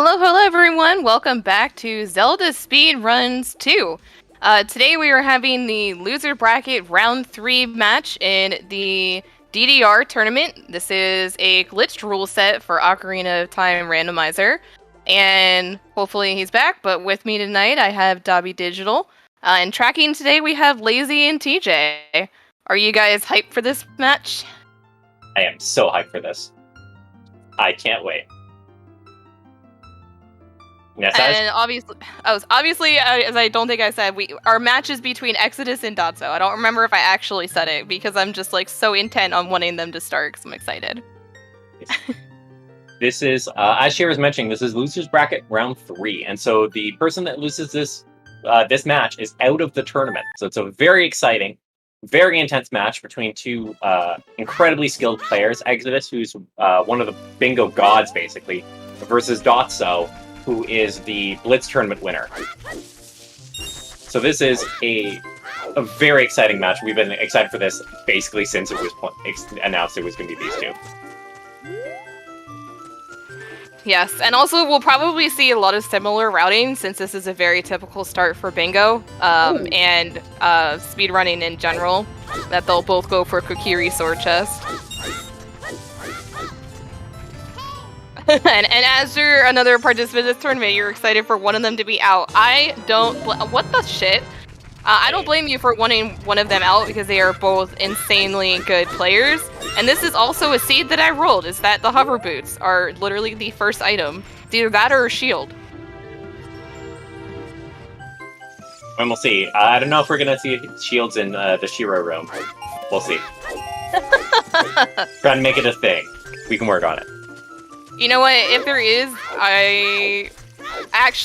Hello everyone! Welcome back to Zelda Speedruns 2. Today we are having the loser bracket round 3 match in the DDR tournament. This is a glitched rule set for Ocarina of Time Randomizer. And hopefully he's back, but with me tonight I have Dobby Digital. And tracking today we have Lazy and TJ. Are you guys hyped for this match? I am so hyped for this. I can't wait. Yes, and obviously, as I don't think I said, our match is between Exodus and Dotzo. I don't remember if I actually said it because I'm just like so intent on wanting them to start because I'm excited. This is, as Shira was mentioning, this is losers bracket round 3, and so the person that loses this match is out of the tournament. So it's a very exciting, very intense match between two incredibly skilled players. Exodus, who's one of the bingo gods, basically, versus Dotzo, who is the Blitz tournament winner. So this is a very exciting match. We've been excited for this basically since it was announced it was going to be these two. Yes, and also we'll probably see a lot of similar routing since this is a very typical start for bingo and speedrunning in general, that they'll both go for Kokiri Sword Chest. and as you're another participant in this tournament, you're excited for one of them to be out. What the shit? I don't blame you for wanting one of them out because they are both insanely good players. And this is also a seed that I rolled, is that the hover boots are literally the first item. It's either that or a shield. And we'll see. I don't know if we're going to see shields in the Shiro room. We'll see. Trying to make it a thing. We can work on it. You know what? If there is,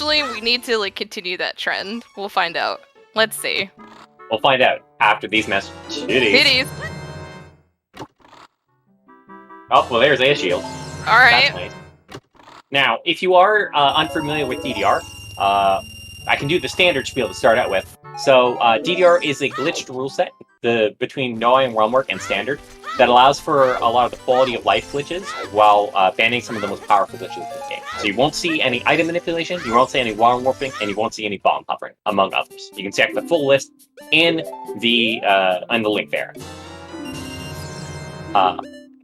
we need to continue that trend. We'll find out. Let's see. We'll find out after these messages. Titties. Oh, well, there's a shield. All right. That's nice. Now, if you are unfamiliar with DDR, I can do the standard spiel to start out with. So, DDR is a glitched rule set between Noai and Realmwork and Standard that allows for a lot of the quality of life glitches while banning some of the most powerful glitches in the game. So you won't see any item manipulation, you won't see any wall warping, and you won't see any bomb hovering, among others. You can check the full list in the link there.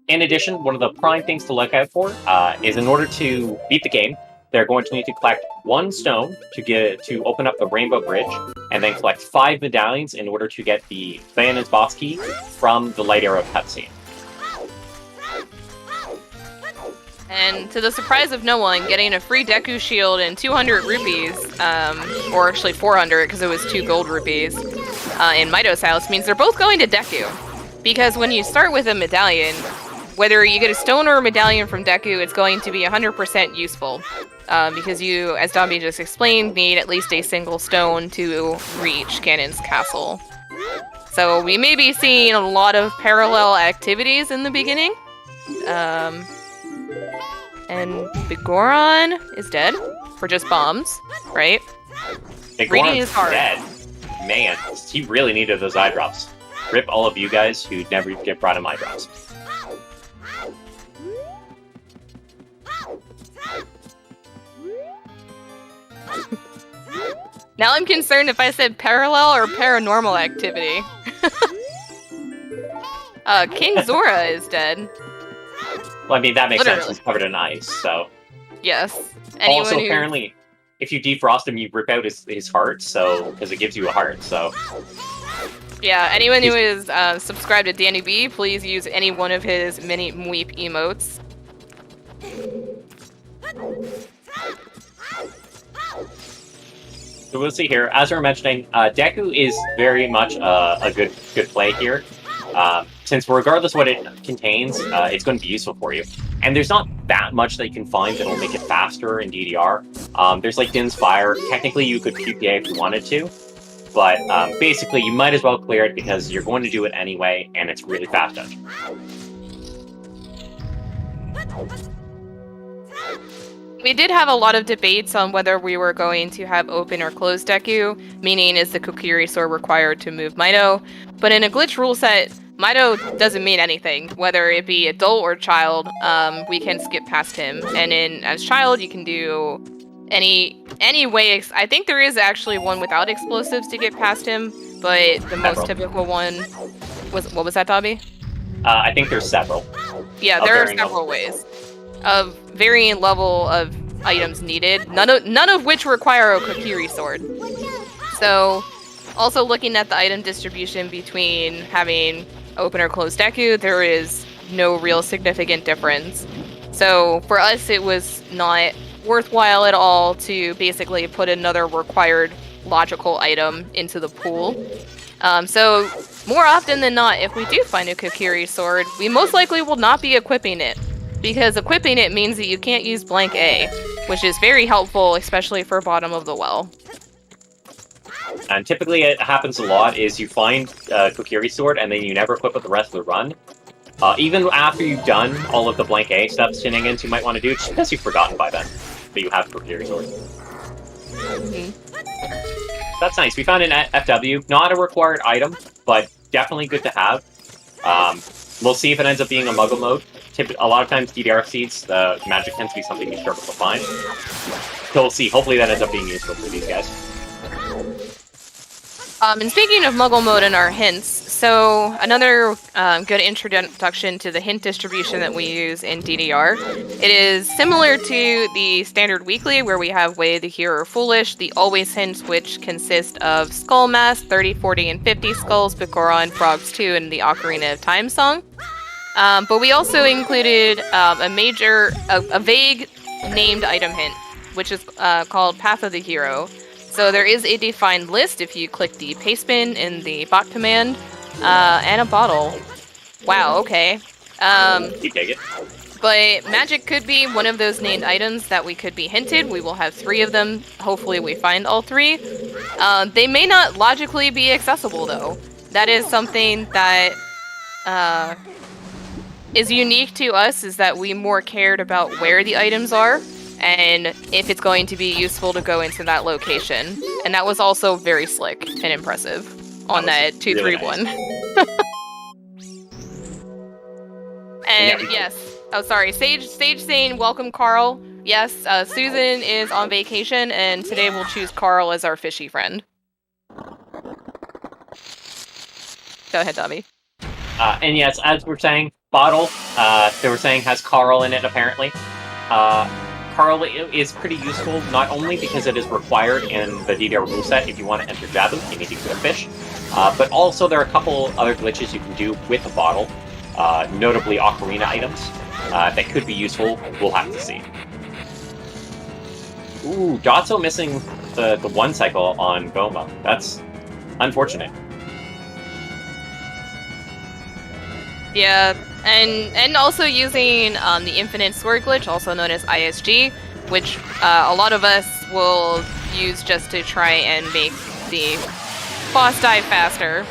In addition, one of the prime things to look out for is in order to beat the game, they're going to need to collect 1 stone to open up the Rainbow Bridge, and then collect 5 medallions in order to get the Bayonet's boss key from the Light Arrow cutscene. And to the surprise of no one, getting a free Deku shield and 200 rupees, or actually 400 because it was 2 gold rupees, in Mito's house means they're both going to Deku. Because when you start with a medallion, whether you get a stone or a medallion from Deku, it's going to be 100% useful. Because you, as Dobby just explained, need at least a single stone to reach Ganon's castle. So we may be seeing a lot of parallel activities in the beginning. And Bigoron is dead for just bombs, right? Reading is hard. Dead. Man, he really needed those eye drops. Rip all of you guys who never get brought him eye drops. Now I'm concerned if I said parallel or paranormal activity. King Zora is dead. Well, I mean, that makes Literally. sense. He's covered in ice, so... Yes. Also, apparently, if you defrost him, you rip out his heart, so... Because it gives you a heart, so... Yeah, anyone who is subscribed to Danny B, please use any one of his mini Mweep emotes. So we'll see here. As we were mentioning, Deku is very much a good play here. Since regardless what it contains, it's going to be useful for you. And there's not that much that you can find that'll make it faster in DDR. There's like Din's Fire. Technically, you could QPA if you wanted to. But basically, you might as well clear it because you're going to do it anyway, and it's really fast dungeon. We did have a lot of debates on whether we were going to have open or closed Deku, meaning is the Kokiri Sword required to move Mito. But in a glitch rule set, Mido doesn't mean anything, whether it be adult or child. We can skip past him, and as child, you can do any way. I think there is actually one without explosives to get past him, but the most typical one was what was that, Dobby? I think there's several. Yeah, there are several ways of varying level of items needed. None of which require a Kokiri sword. So, also looking at the item distribution between having open or closed Deku, there is no real significant difference. So for us, it was not worthwhile at all to basically put another required logical item into the pool. So more often than not, if we do find a Kokiri sword, we most likely will not be equipping it, because equipping it means that you can't use blank A, which is very helpful, especially for bottom of the well. And typically it happens a lot is you find Kokiri sword and then you never equip it the rest of the run. Even after you've done all of the blank A stuff shenanigans you might want to do, just because you've forgotten by then that you have Kokiri sword. That's nice. We found an FW, not a required item, but definitely good to have. We'll see if it ends up being a Muggle mode. A lot of times DDR seeds, the magic tends to be something you struggle to find. So we'll see. Hopefully that ends up being useful for these guys. And speaking of Muggle mode and our hints, so another good introduction to the hint distribution that we use in DDR. It is similar to the standard weekly, where we have Way, the Hero, or Foolish, the always hints, which consist of Skull Mass, 30, 40, and 50 skulls, Bikoran, Frogs 2, and the Ocarina of Time song. But we also included a vague named item hint, which is called Path of the Hero. So there is a defined list if you click the paste bin in the bot command, and a bottle. Wow, okay. You take it. But magic could be one of those named items that we could be hinted. We will have 3 of them. Hopefully we find all 3. They may not logically be accessible, though. That is something that is unique to us, is that we more cared about where the items are and if it's going to be useful to go into that location. And that was also very slick and impressive on that 231. Really nice. And yes, oh sorry, Sage saying welcome Carl. Yes, Susan is on vacation and today we'll choose Carl as our fishy friend. Go ahead, Dobby. And yes, as we're saying, bottle, they were saying has Carl in it apparently. Carl is pretty useful, not only because it is required in the DDR rule set. If you want to enter Jabu, you need to get a fish. But also there are a couple other glitches you can do with the bottle, notably Ocarina items, that could be useful. We'll have to see. Ooh, Dotzo missing the 1 cycle on Goma. That's unfortunate. Yeah, and also using the Infinite Sword glitch, also known as ISG, which a lot of us will use just to try and make the boss die faster.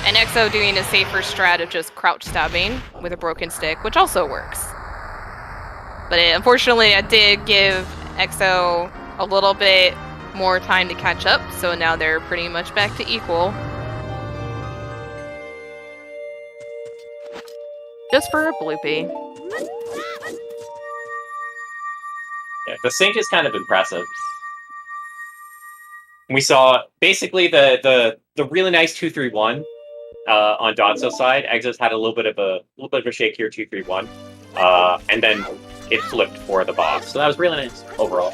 And Exo doing a safer strat of just crouch stabbing with a broken stick, which also works. But unfortunately, it did give Exo a little bit more time to catch up, so now they're pretty much back to equal. Just for a bloopy. Yeah, the sync is kind of impressive. We saw basically the really nice 231 on Dotzo's side. Exo's had a little bit of a shake here, 231, and then it flipped for the boss. So that was really nice overall.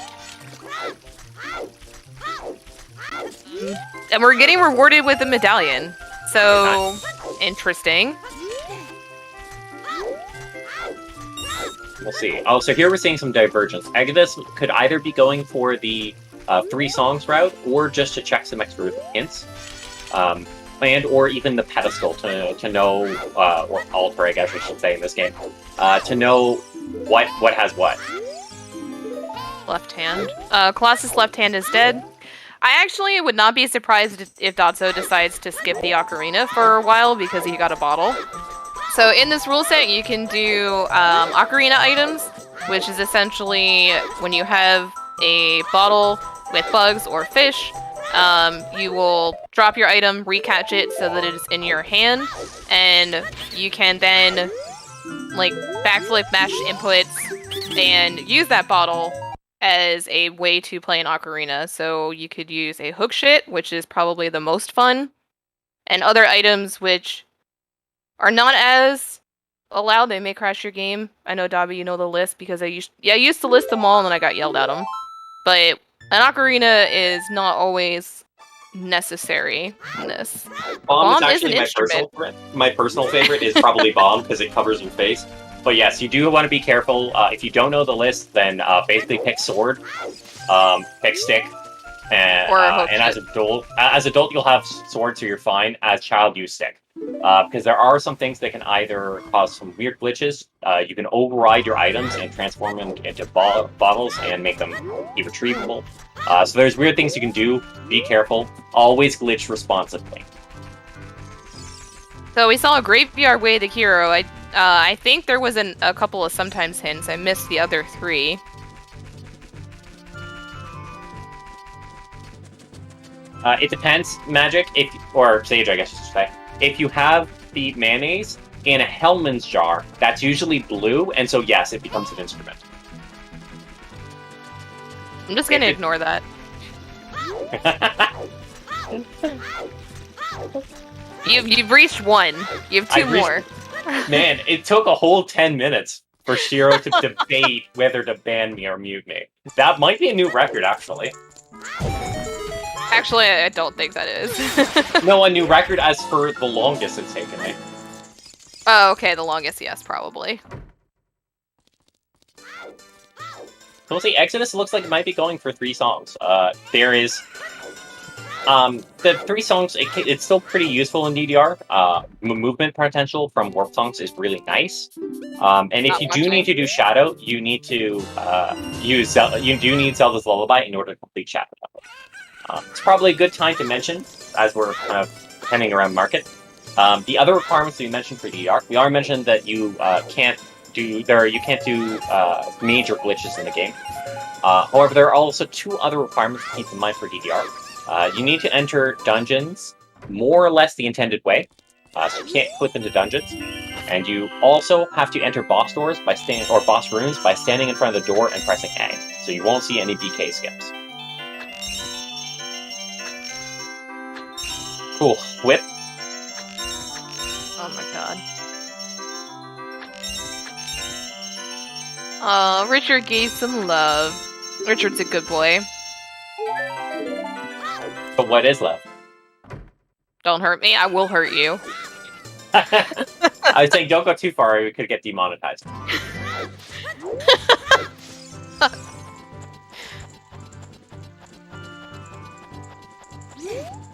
And we're getting rewarded with a medallion. So interesting. We'll see. Oh, so here we're seeing some divergence. Exodus could either be going for the 3 songs route, or just to check some extra hints, and or even the pedestal to know, or altar, I guess I should say in this game, to know what has what. Left hand. Colossus' left hand is dead. I actually would not be surprised if Dotzo decides to skip the Ocarina for a while because he got a bottle. So in this rule set, you can do Ocarina items, which is essentially when you have a bottle with bugs or fish, You will drop your item, recatch it so that it is in your hand, and you can then like backflip, mash inputs, and use that bottle as a way to play an ocarina. So you could use a hook shit, which is probably the most fun, and other items which are not as allowed. They may crash your game. I know, Dobby, you know the list because I used to list them all and then I got yelled at them. But an ocarina is not always necessary in this. Bomb is Bomb is actually an instrument. my personal favorite is probably bomb because it covers your face. But yes, you do want to be careful. If you don't know the list, then basically pick sword, pick stick, and Or a hook and as adult you'll have sword, so you're fine. As child, use stick. Because there are some things that can either cause some weird glitches. You can override your items and transform them into bottles and make them irretrievable. So there's weird things you can do. Be careful. Always glitch responsibly. So we saw a graveyard way to hero. I think there was a couple of sometimes hints. I missed the other 3. It depends, Magic, or Sage, I guess you should say. If you have the mayonnaise in a Hellman's jar, that's usually blue, and so yes, it becomes an instrument. I'm just gonna ignore that. You've reached 1. You have 2 more. Man, it took a whole 10 minutes for Shiro to debate whether to ban me or mute me. That might be a new record, actually. Actually, I don't think that is. No, a new record as for the longest it's taken me. Oh, okay, the longest, yes, probably. So we'll see, Exodus looks like it might be going for 3 songs. There is... the 3 songs, it's still pretty useful in DDR. Movement potential from Warp Songs is really nice. And if you do need to do Shadow, you need to use you do need Zelda's Lullaby in order to complete Shadow. It's probably a good time to mention, as we're kind of pending around market. The other requirements that we mentioned for DDR, we already mentioned that you can't do major glitches in the game. However, there are also 2 other requirements to keep in mind for DDR. You need to enter dungeons more or less the intended way, so you can't clip into dungeons. And you also have to enter boss doors or boss rooms by standing in front of the door and pressing A. So you won't see any BK skips. Cool. Whip. Oh my god. Richard gave some love. Richard's a good boy. But what is love? Don't hurt me, I will hurt you. I was saying don't go too far or we could get demonetized.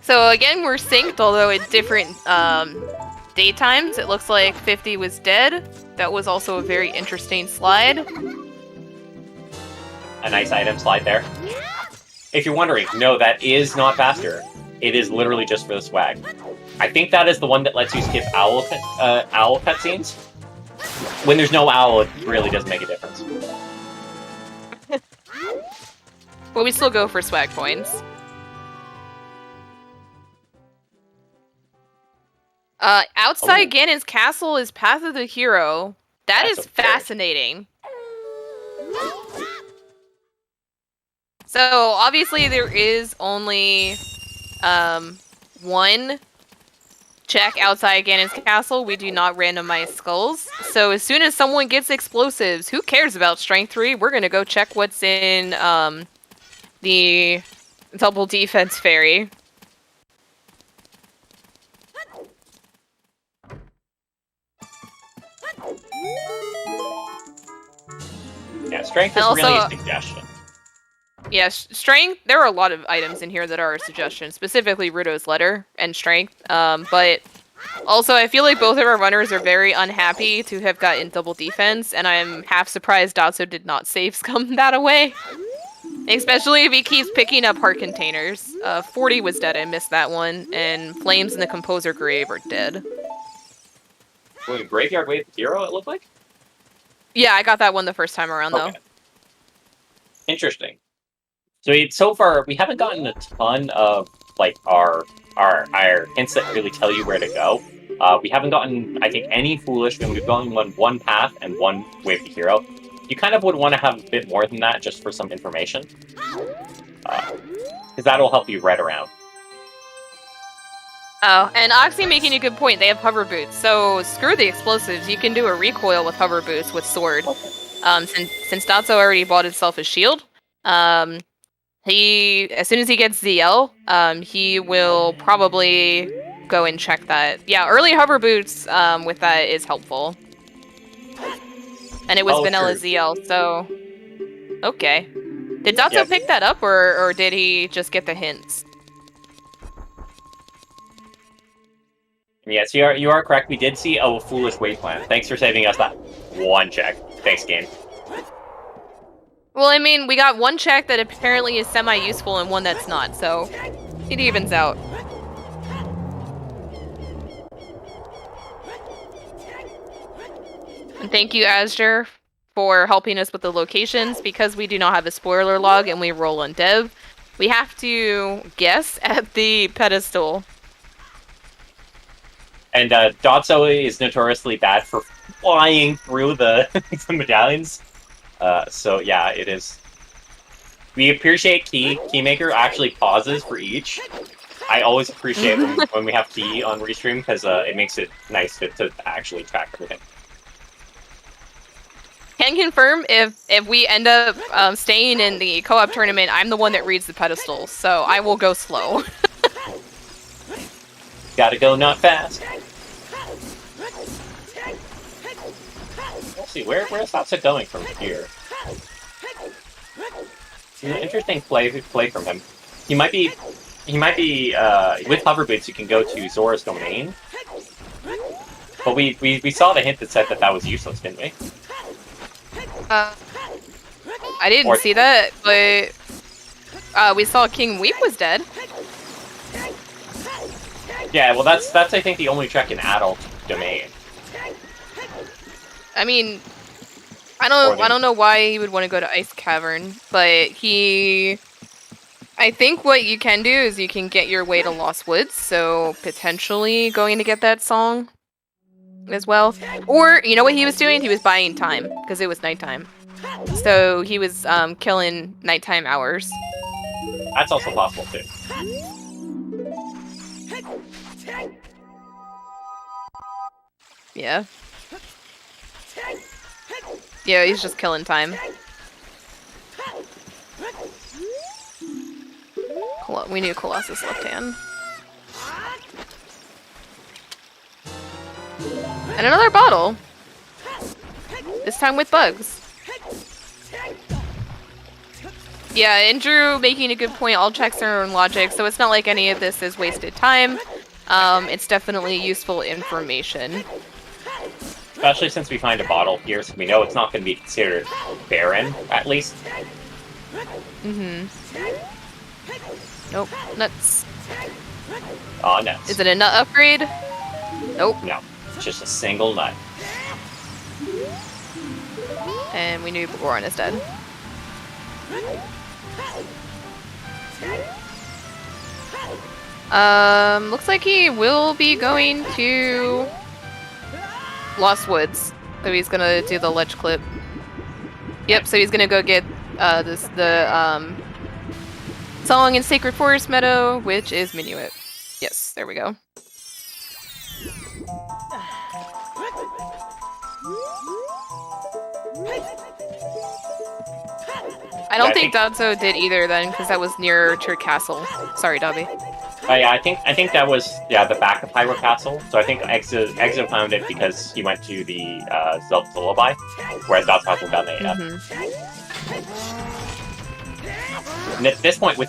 So again, we're synced, although at different date times. It looks like 50 was dead. That was also a very interesting slide. A nice item slide there. If you're wondering, no, that is not faster. It is literally just for the swag. I think that is the one that lets you skip owl cutscenes. When there's no owl, it really doesn't make a difference. But we still go for swag points. Outside Ganon's castle is Path of the Hero. That's fascinating. So, obviously there is only one check outside Ganon's castle. We do not randomize skulls. So as soon as someone gets explosives, who cares about Strength 3? We're gonna go check what's in the double defense fairy. Yeah, Strength is really a suggestion. Yeah, Strength, there are a lot of items in here that are a suggestion, specifically Ruto's Letter and Strength, but also I feel like both of our runners are very unhappy to have gotten double defense, and I'm half surprised Dotzo did not save Scum that away. Especially if he keeps picking up heart containers. 40 was dead, I missed that one, and Flames in the Composer Grave are dead. Wait, Graveyard Wave Hero, it looked like? Yeah, I got that one the first time around, though. Interesting. So far we haven't gotten a ton of like our hints that really tell you where to go. We haven't gotten, I think, any foolish, and we've gotten one path and one wave to hero. You kind of would want to have a bit more than that just for some information, because that'll help you read around. Oh, and Oxy making a good point. They have hover boots, so screw the explosives. You can do a recoil with hover boots with sword. Since Dotzo already bought himself a shield, he as soon as he gets ZL, he will probably go and check that. Yeah, early hover boots with that is helpful. And it was vanilla true. ZL, so okay. Did Dotzo pick that up, or did he just get the hints? Yes, you are correct. We did see a foolish wave plan. Thanks for saving us that one check. Thanks, game. Well, I mean, we got one check that apparently is semi-useful and one that's not, so it evens out. And thank you, Azure, for helping us with the locations. Because we do not have a spoiler log and we roll on dev, we have to guess at the pedestal. And Dotzo is notoriously bad for flying through the, the medallions. So yeah, it is. We appreciate Keymaker actually pauses for each. I always appreciate when we have Key on Restream, because it makes it nice to actually track everything. Can confirm if we end up staying in the co-op tournament, I'm the one that reads the pedestals, so I will go slow. Gotta go not fast. Let's see, where's Dotzo going from here? It's an interesting play from him. He might be with hover boots. You can go to Zora's domain, but we saw the hint that said that was useless, didn't we? I didn't see that, but we saw King Weep was dead. Yeah, well, that's I think the only check in adult domain. I mean, I don't know why he would want to go to Ice Cavern, but I think what you can do is you can get your way to Lost Woods, so potentially going to get that song as well. Or, you know what he was doing? He was buying time, because it was nighttime. So he was killing nighttime hours. That's also possible, too. Yeah. Yeah, he's just killing time. We knew Colossus left hand. And another bottle! This time with bugs. Yeah, Andrew making a good point. All checks are in logic, so it's not like any of this is wasted time. It's definitely useful information. Especially since we find a bottle here, so we know it's not going to be considered barren, at least. Nope, nuts. Oh, nuts. Is it a nut upgrade? Nope. No, it's just a single nut. And we knew Goron is dead. Looks like he will be going to Lost Woods. So he's gonna do the ledge clip. Yep, so he's gonna go get the song in Sacred Forest Meadow, which is Minuet. Yes, there we go. I don't think Dotzo did either then, because that was near Tur Castle. Sorry, Dobby. Yeah, I think that was the back of Hyrule Castle. So I think Exo found it because he went to the Zelda Lullaby, whereas Dotzo hasn't done it yet. And at this point, with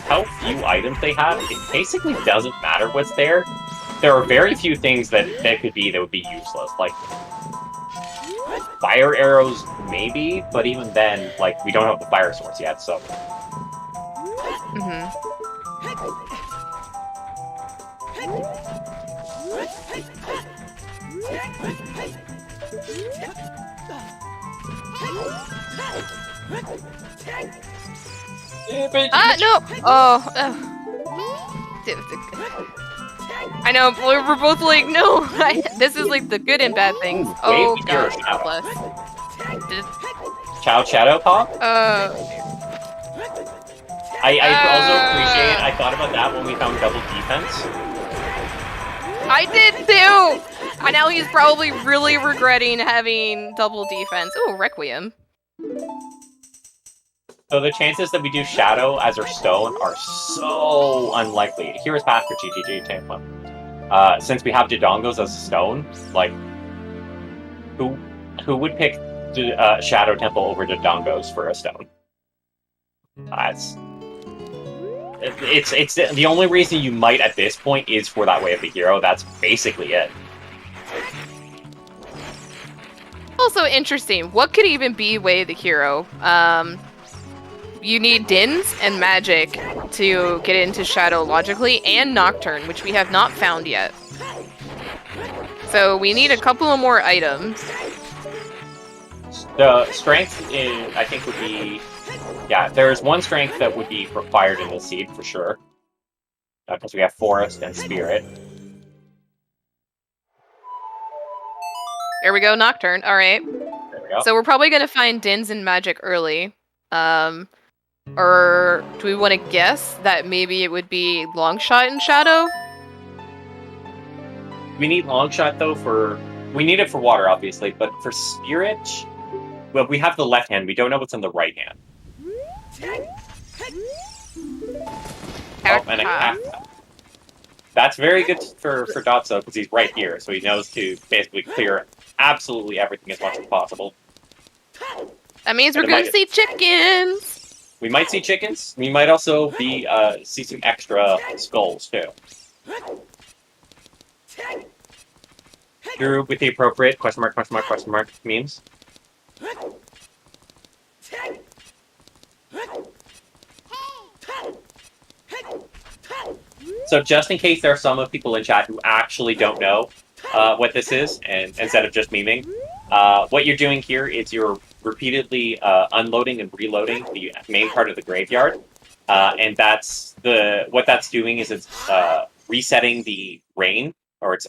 how few items they have, it basically doesn't matter what's there. There are very few things that would be useless, like fire arrows, maybe, but even then, like, we don't have the fire source yet, so. No! Oh. I know, we're both like, no! This is like the good and bad things. Ooh, Oh wait, gosh, here. God bless. Child Shadow Pop? I also appreciate, I thought about that when we found double defense. I did too! And now he's probably really regretting having double defense. Oh, Requiem. So the chances that we do Shadow as our stone are so unlikely. Here is path for GGG Tampa. Since we have Dodongos as a stone, like, who would pick Shadow Temple over Dodongos for a stone? It's the only reason you might at this point is for that way of the hero. That's basically it. Also interesting. What could even be way of the hero? You need Dins and Magic to get into Shadow logically, and Nocturne, which we have not found yet. So we need a couple of more items. The strength, I think, would be... Yeah, there's one strength that would be required in the seed, for sure. Because we have Forest and Spirit. There we go, Nocturne. Alright. There we go. So we're probably going to find Dins and Magic early. Or do we want to guess that maybe it would be Longshot and Shadow? We need Longshot, though, for... We need it for water, obviously, but for Spirit... Well, we have the left hand. We don't know what's in the right hand. Oh, and a Cacta. That's very good for Dotzo, because he's right here, so he knows to basically clear absolutely everything as much as possible. That means we're going to see chickens! We might see chickens. We might also be see some extra skulls, too. Drew with the appropriate question mark memes. So just in case there are some of people in chat who actually don't know what this is, and instead of just memeing, what you're doing here is you're repeatedly unloading and reloading the main part of the graveyard, and what that's doing is it's resetting the rain, or it's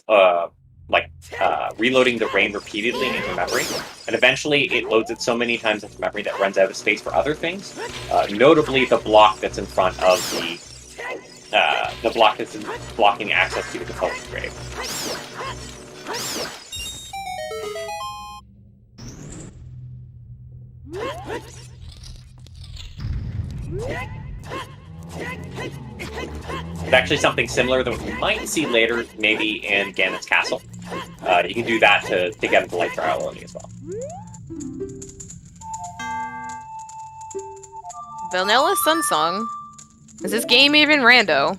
reloading the rain repeatedly into memory, and eventually it loads it so many times into memory that it runs out of space for other things, notably the block that's in front of the block that's blocking access to the component grave. It's actually something similar that we might see later, maybe in Ganon's Castle. You can do that to get into Light Priority as well. Vanilla Sunsong? Is this game even rando?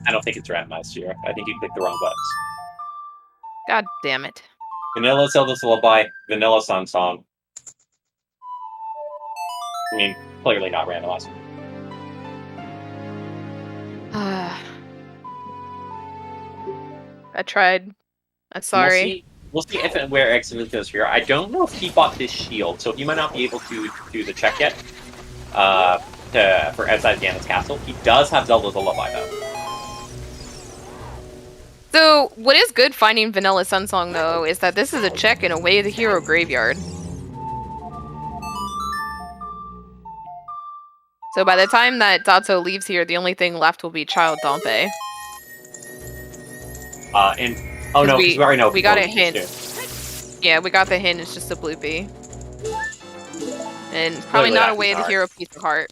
I don't think it's randomized here. I think you clicked the wrong buttons. God damn it. Vanilla Zelda's Lullaby, Vanilla Sunsong. I mean, clearly not randomized. I tried. I'm sorry. We'll see if and where Exodus goes here. I don't know if he bought this shield, so he might not be able to do the check yet. For outside Ganon's Castle. He does have Zelda's Lullaby, though. So, what is good finding Vanilla Sunsong, though, is that this is a check in a Way of the Hero graveyard. So by the time that Dotzo leaves here, the only thing left will be Child Dompe. Oh no, we already know. We got a hint. Yeah, we got the hint. It's just a bloopy. And probably not a Way of the Hero piece of heart.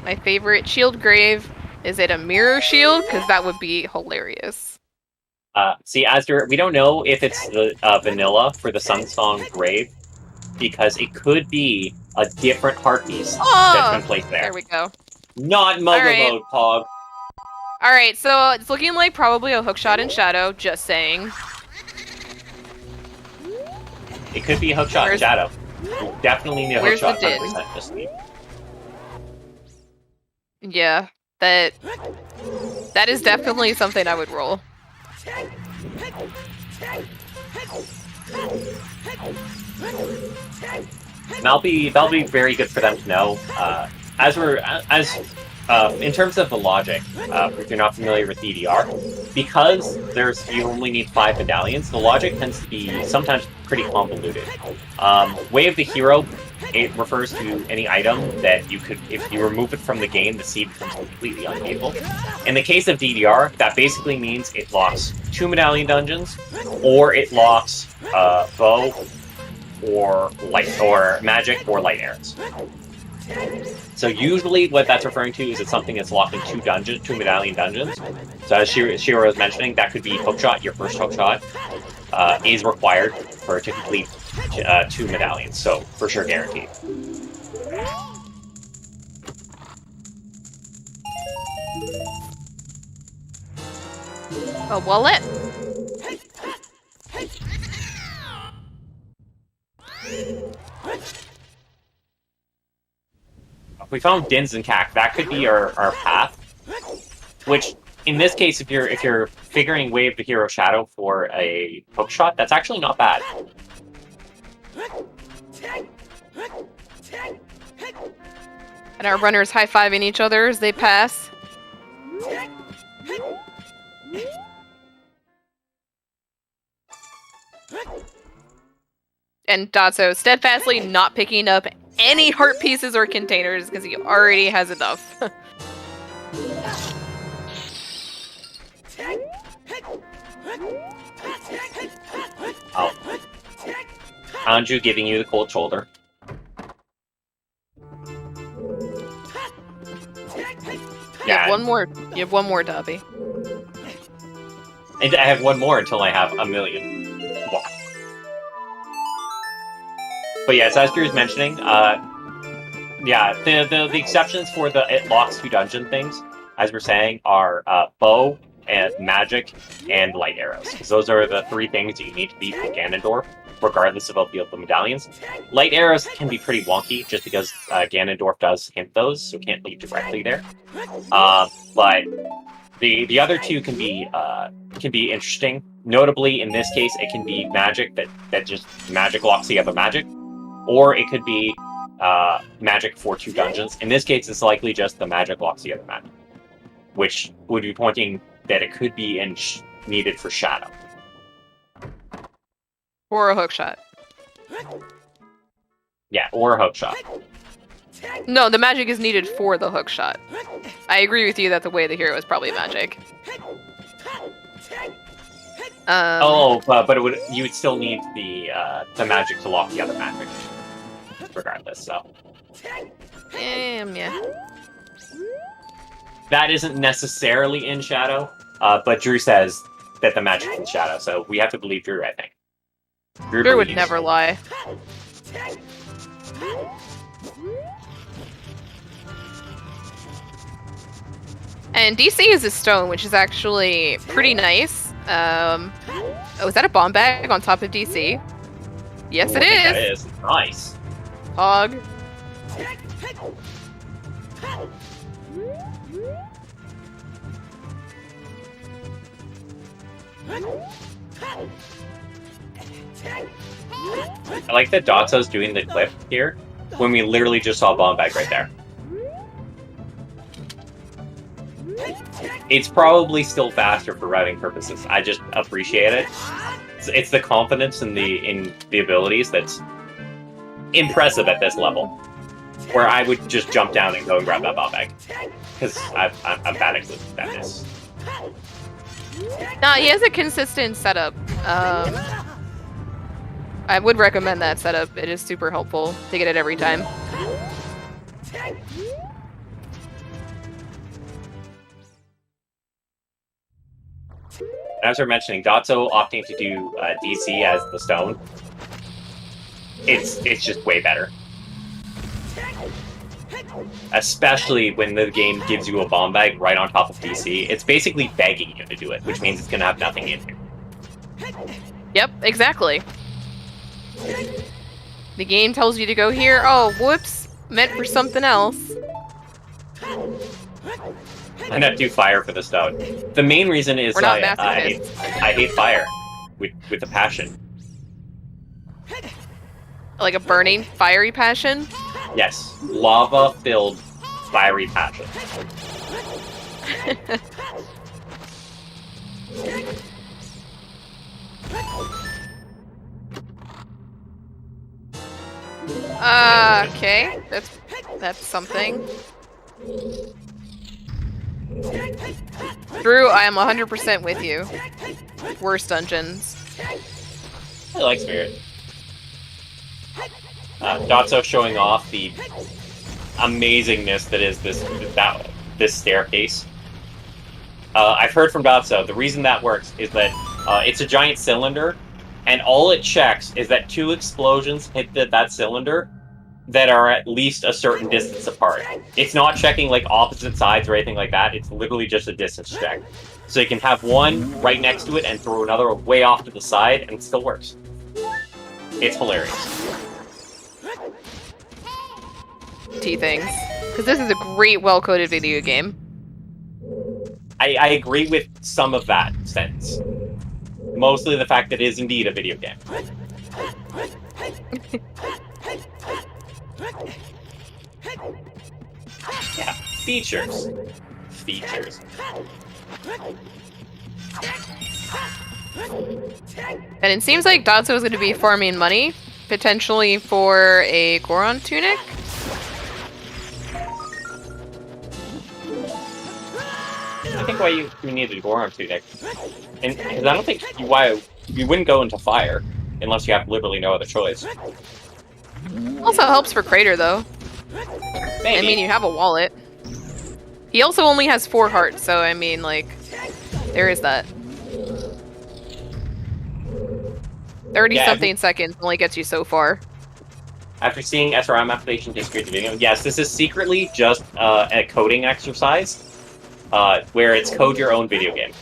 My favorite shield grave. Is it a mirror shield? Because that would be hilarious. See, we don't know if it's the vanilla for the Sunsong grave, because it could be a different heart piece that's been placed there. There we go. Not muggle mode, Pog. Alright, so it's looking like probably a hookshot in Shadow, just saying. It could be a hookshot in Shadow. We definitely need a hookshot 100% this week. Yeah, that is definitely something I would roll. And that'll be very good for them to know. In terms of the logic, if you're not familiar with DDR, because you only need 5 medallions, the logic tends to be sometimes pretty convoluted. Way of the Hero, it refers to any item that you could, if you remove it from the game, the seed becomes completely unplayable. In the case of DDR, that basically means it locks 2 medallion dungeons, or it locks bow, or magic, or light arrows. So usually what that's referring to is it's something that's locked in 2 medallion dungeons. So as Shiro was mentioning, that could be hookshot. Your first hookshot is required to complete 2 medallions. So for sure guaranteed. A wallet. If we found Dins and Cac, that could be our path. Which, in this case, if you're figuring Wave the Hero Shadow for a hookshot, that's actually not bad. And our runners high-fiving each other as they pass. And Dotzo steadfastly not picking up any heart pieces or containers because he already has enough. Oh. Anju giving you the cold shoulder. You have one more. You have one more, Dobby. And I have one more until I have 1,000,000. Wow. But yes, as Drew was mentioning, the exceptions for the it locks 2 dungeon things, as we're saying, are bow and magic and light arrows. Because those are the 3 things that you need to beat with Ganondorf, regardless of the medallions. Light arrows can be pretty wonky, just because Ganondorf does hint those, so it can't lead directly there. But the other 2 can be interesting. Notably, in this case, it can be magic that just magic locks the other magic, or it could be magic for 2 dungeons. In this case, it's likely just the magic locks the other magic, which would be pointing that it could be needed for Shadow. Or a hookshot. Yeah, or a hookshot. No, the magic is needed for the hookshot. I agree with you that the way of the hero is probably magic. But you would still need the magic to lock the other magic, regardless. So. Yeah. That isn't necessarily in Shadow, but Drew says that the magic's in Shadow, so we have to believe Drew, I think. Drew would never lie. And DC is a stone, which is actually pretty nice. Oh, is that a bomb bag on top of DC? Yes, it is. That is nice. Hog. I like that Dotzo's doing the clip here when we literally just saw bomb bag right there. It's probably still faster for routing purposes. I just appreciate it. It's the confidence in the abilities that's impressive at this level. Where I would just jump down and go and grab that bomb bag. Because I'm bad at this. Nah, he has a consistent setup. I would recommend that setup. It is super helpful to get it every time. As we're mentioning, Dotzo opting to do DC as the stone, it's just way better. Especially when the game gives you a bomb bag right on top of DC. It's basically begging you to do it, which means it's going to have nothing in here. Yep, exactly. The game tells you to go here. Oh, whoops. Meant for something else. I'm not do fire for the stone. The main reason is I hate fire with a passion. Like a burning, fiery passion? Yes, lava-filled fiery passion. Okay. That's something. Drew, I am 100% with you. Worst dungeons. I like Spirit. Dotzo showing off the amazingness that is this staircase. I've heard from Dotzo, the reason that works is that it's a giant cylinder, and all it checks is that 2 explosions hit that cylinder that are at least a certain distance apart. It's not checking like opposite sides or anything like that, it's literally just a distance check. So you can have one right next to it and throw another way off to the side, and it still works. It's hilarious. Things. Because this is a great, well-coded video game. I agree with some of that sense. Mostly the fact that it is indeed a video game. Yeah, features. Features. And it seems like Dotzo is going to be farming money, potentially for a Goron tunic. I think why you need a Goron tunic, and because I don't think why you wouldn't go into fire unless you have literally no other choice. Also helps for Crater though. Maybe. I mean, you have a wallet. He also only has 4 hearts, so I mean, like, there is that. 30-something seconds only gets you so far. After seeing SRM application history of the video, yes, this is secretly just a coding exercise, where it's code your own video game.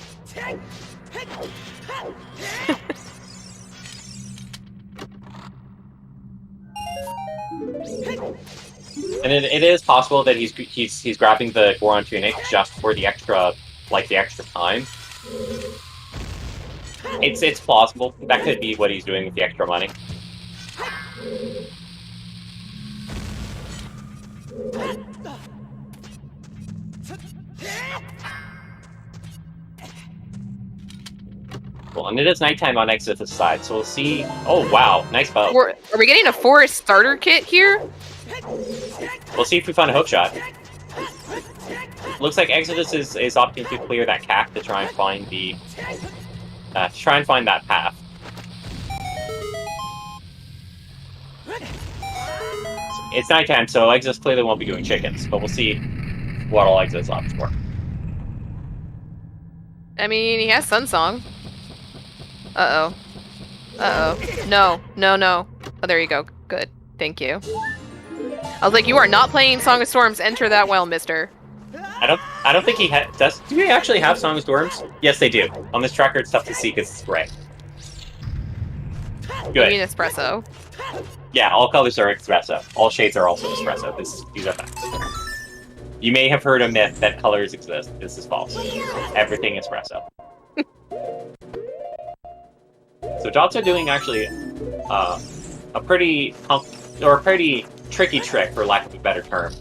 And it is possible that he's grabbing the Goron tunic just for the extra time. It's plausible. That could be what he's doing with the extra money. Well, and it is nighttime on Exodus' side, so we'll see. Oh wow, nice bow. Are we getting a forest starter kit here? We'll see if we find a hook shot. Looks like Exodus is opting to clear that cack to try and find the that path. It's nighttime, so Exodus clearly won't be doing chickens, but we'll see what all Exodus opts for. I mean, he has Sunsong. Uh-oh. Uh-oh. No. No, no. Oh, there you go. Good. Thank you. I was like, you are not playing Song of Storms. Enter that well, mister. I don't think he does. Do we actually have Song of Storms? Yes, they do. On this tracker, it's tough to see because it's gray. Good. You mean espresso. Yeah, all colors are espresso. All shades are also espresso. These are facts. You may have heard a myth that colors exist. This is false. Everything espresso. So dots are doing actually a pretty tricky trick, for lack of a better term,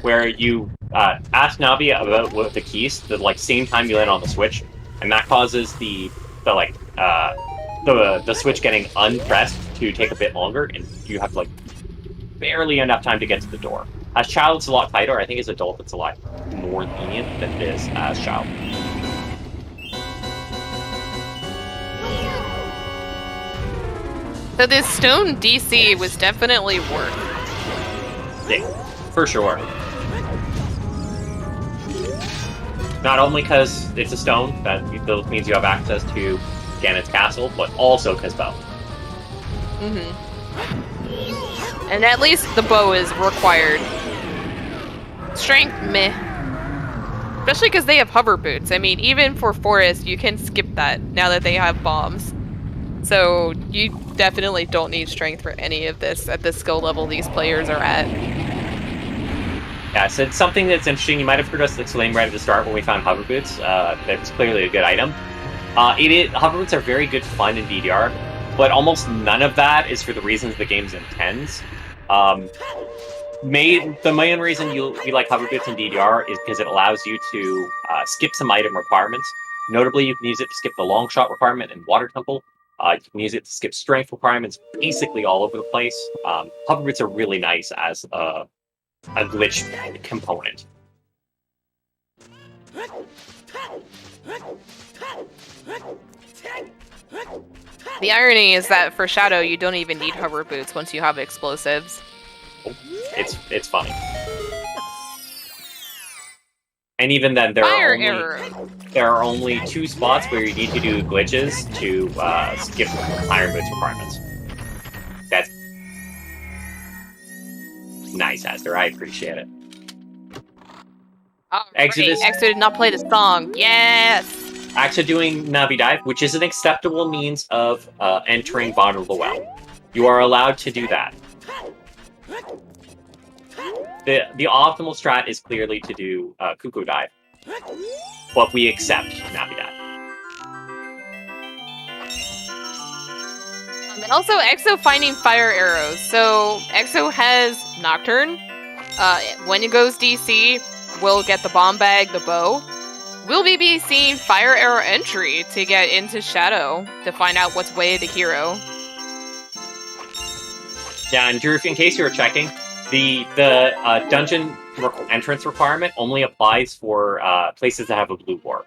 where you ask Navi about what the keys the same time you land on the switch, and that causes the switch getting unpressed to take a bit longer, and you have barely enough time to get to the door. As child, it's a lot tighter. I think as adult, it's a lot more lenient than it is as child. So this stone DC was definitely worth. Yeah, for sure. Not only because it's a stone, that means you have access to Ganon's castle, but also because bow. And at least the bow is required. Strength, meh. Especially because they have hover boots. I mean, even for forest, you can skip that now that they have bombs. So you definitely don't need strength for any of this at the skill level these players are at. Yeah, so it's something that's interesting. You might have heard us exclaim right at the start when we found hover boots. That's clearly a good item. Hover boots are very good fun in DDR. but almost none of that is for the reasons the game's intends. The main reason you like hover boots in DDR is because it allows you to skip some item requirements. Notably, you can use it to skip the long shot requirement in Water Temple. You can use it to skip strength requirements, basically all over the place. Hover boots are really nice as a glitch component. The irony is that for Shadow, you don't even need hover boots once you have explosives. It's funny. And even then, there are only 2 spots where you need to do glitches to skip Iron Boots requirements. That's nice, Esther. I appreciate it. Exodus did not play the song. Yes! Actually doing Navi Dive, which is an acceptable means of entering bottom of the well. You are allowed to do that. The optimal strat is clearly to do Cuckoo Dive, but we accept Navi Dive. And also, Exo finding fire arrows. So Exo has Nocturne. When it goes DC, we'll get the bomb bag, the bow. We'll be seeing fire arrow entry to get into Shadow to find out what's way to hero. Yeah, and Drew, in case you were checking, the dungeon entrance requirement only applies for places that have a blue orb.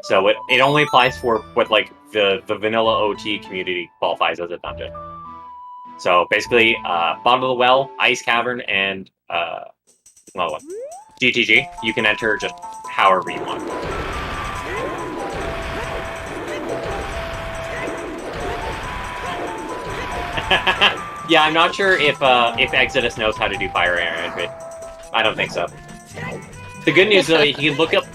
So it only applies for what like the vanilla OT community qualifies as a dungeon. So basically, bottom of the well, ice cavern, and GTG. You can enter just however you want. Yeah, I'm not sure if Exodus knows how to do fire arrow, but I don't think so. The good news though, you can look up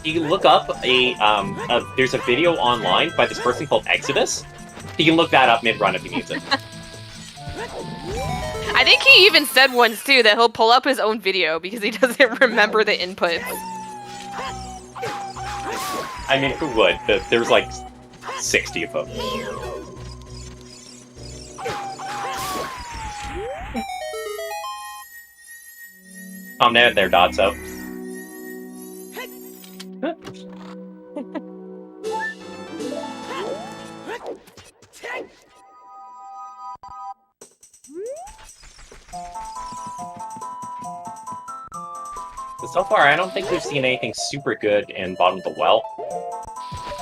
there's a video online by this person called Exodus. You can look that up mid-run if he needs it. I think he even said once too that he'll pull up his own video because he doesn't remember the inputs. I mean, who would? There's like 60 of them. Calm down there, Dotzo. So far, I don't think we've seen anything super good in bottom of the well.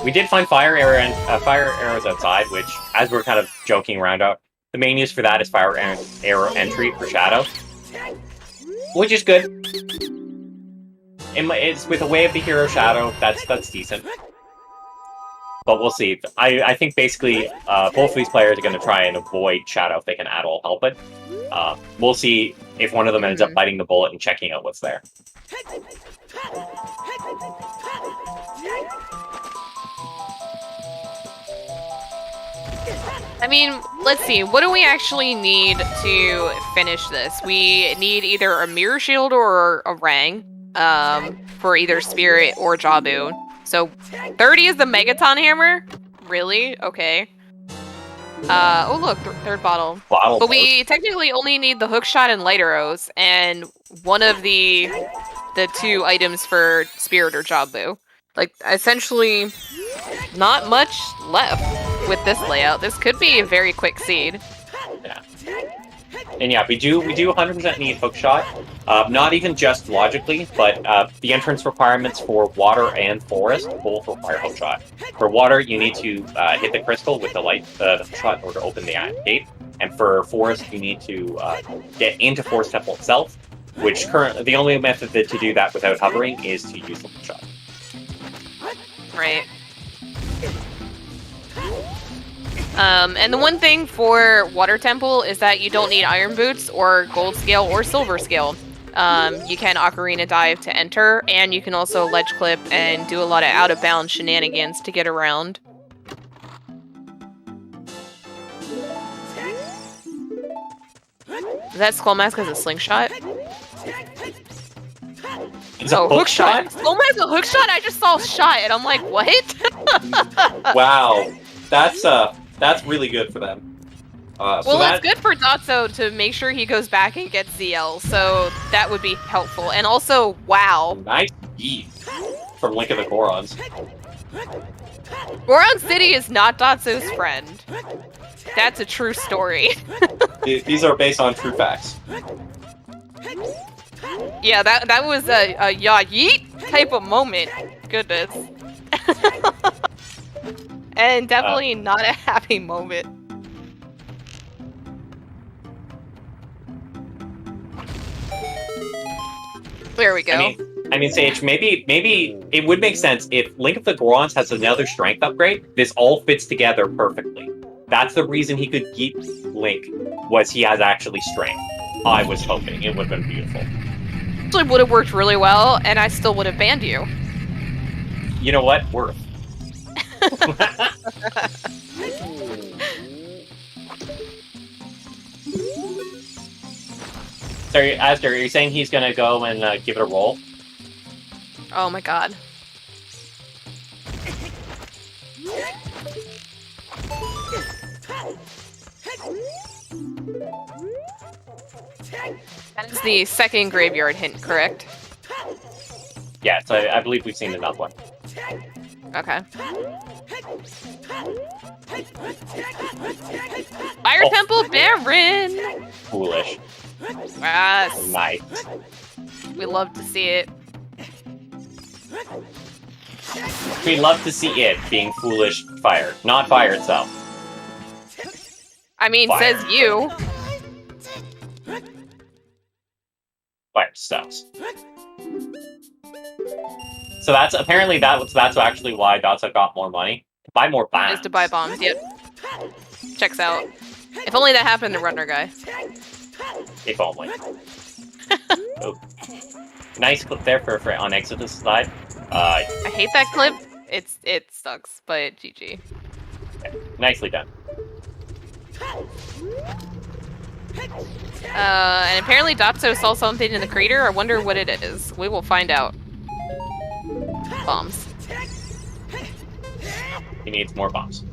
We did find fire arrows outside, which, as we're kind of joking around about, the main use for that is fire arrow entry for Shadow, which is good. It's with a way of the hero Shadow. That's decent. But we'll see. I think basically both of these players are going to try and avoid Shadow if they can at all help it. We'll see if one of them ends up biting the bullet and checking out what's there. I mean, let's see. What do we actually need to finish this? We need either a mirror shield or a rang for either Spirit or Jabu. So 30 is the Megaton hammer? Really? Okay. Oh look, third bottle. But we technically only need the hook shot and light arrows, and one of the 2 items for Spirit or Jabu. Like, essentially, not much left with this layout. This could be a very quick seed. Yeah. And yeah, we do 100% need hook shot. Not even just logically, but the entrance requirements for water and forest both require hook shot. For water, you need to hit the crystal with the hook shot in order to open the gate. And for forest, you need to get into Forest Temple itself, which currently the only method to do that without hovering is to use the hook shot. Right. And the one thing for Water Temple is that you don't need Iron Boots or Gold Scale or Silver Scale. You can Ocarina Dive to enter, and you can also Ledge Clip and do a lot of out-of-bounds shenanigans to get around. Is that Skull Mask as a slingshot? It's a hook shot? Skull Mask a hook shot? I just saw shot, and I'm like, what? Wow. That's really good for them. So Well, it's good for Dotzo to make sure he goes back and gets ZL, so that would be helpful. And also, wow. Nice beat from Link of the Gorons. Goron City is not Dotzo's friend. That's a true story. These are based on true facts. Yeah, that was a ya yeet type of moment. Goodness. And definitely not a happy moment. There we go. I mean, Sage, maybe it would make sense if Link of the Gorons has another strength upgrade. This all fits together perfectly. That's the reason he could keep Link, was he has actually strength. I was hoping. It would have been beautiful. Actually would have worked really well, and I still would have banned you. You know what? Worth. So, Astor, are you saying he's gonna go and give it a roll? Oh my god. That is the second graveyard hint, correct? Yeah, so I believe we've seen another one. Okay. Fire Temple Baron! Foolish. Yes. Nice. We love to see it. We love to see it being foolish fire, not fire itself. I mean, Fire. says you. Fire sucks. So that's apparently that's actually why Dotzo got more money. To buy more bombs. Is to buy bombs, yep. Checks out. If only that happened to Runner Guy. If only. Oh. Nice clip there for on Exodus side. I hate that clip. It sucks, but GG. Nicely done. And apparently Dotzo saw something in the crater. I wonder what it is. We will find out. Bombs. He needs more bombs.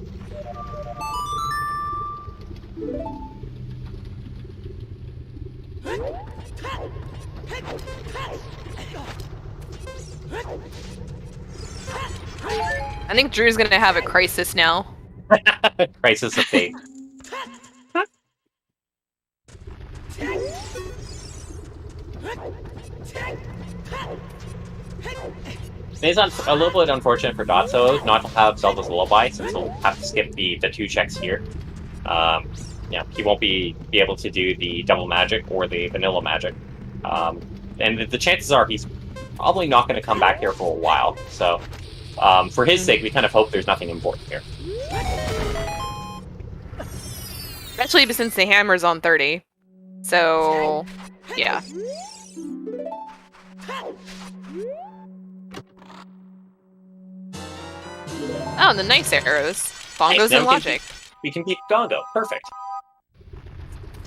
I think Drew's gonna have a crisis now. Crisis of fate. It's a little bit unfortunate for Dotzo not to have Zelda's Lullaby, since he'll have to skip the 2 checks here. Yeah, he won't be able to do the double magic or the vanilla magic. And the chances are he's probably not going to come back here for a while. So, for his sake, we kind of hope there's nothing important here. Especially since the hammer's on 30. So, yeah. Oh, the nice arrows. Bongos and logic. We can beat Gongo. Perfect.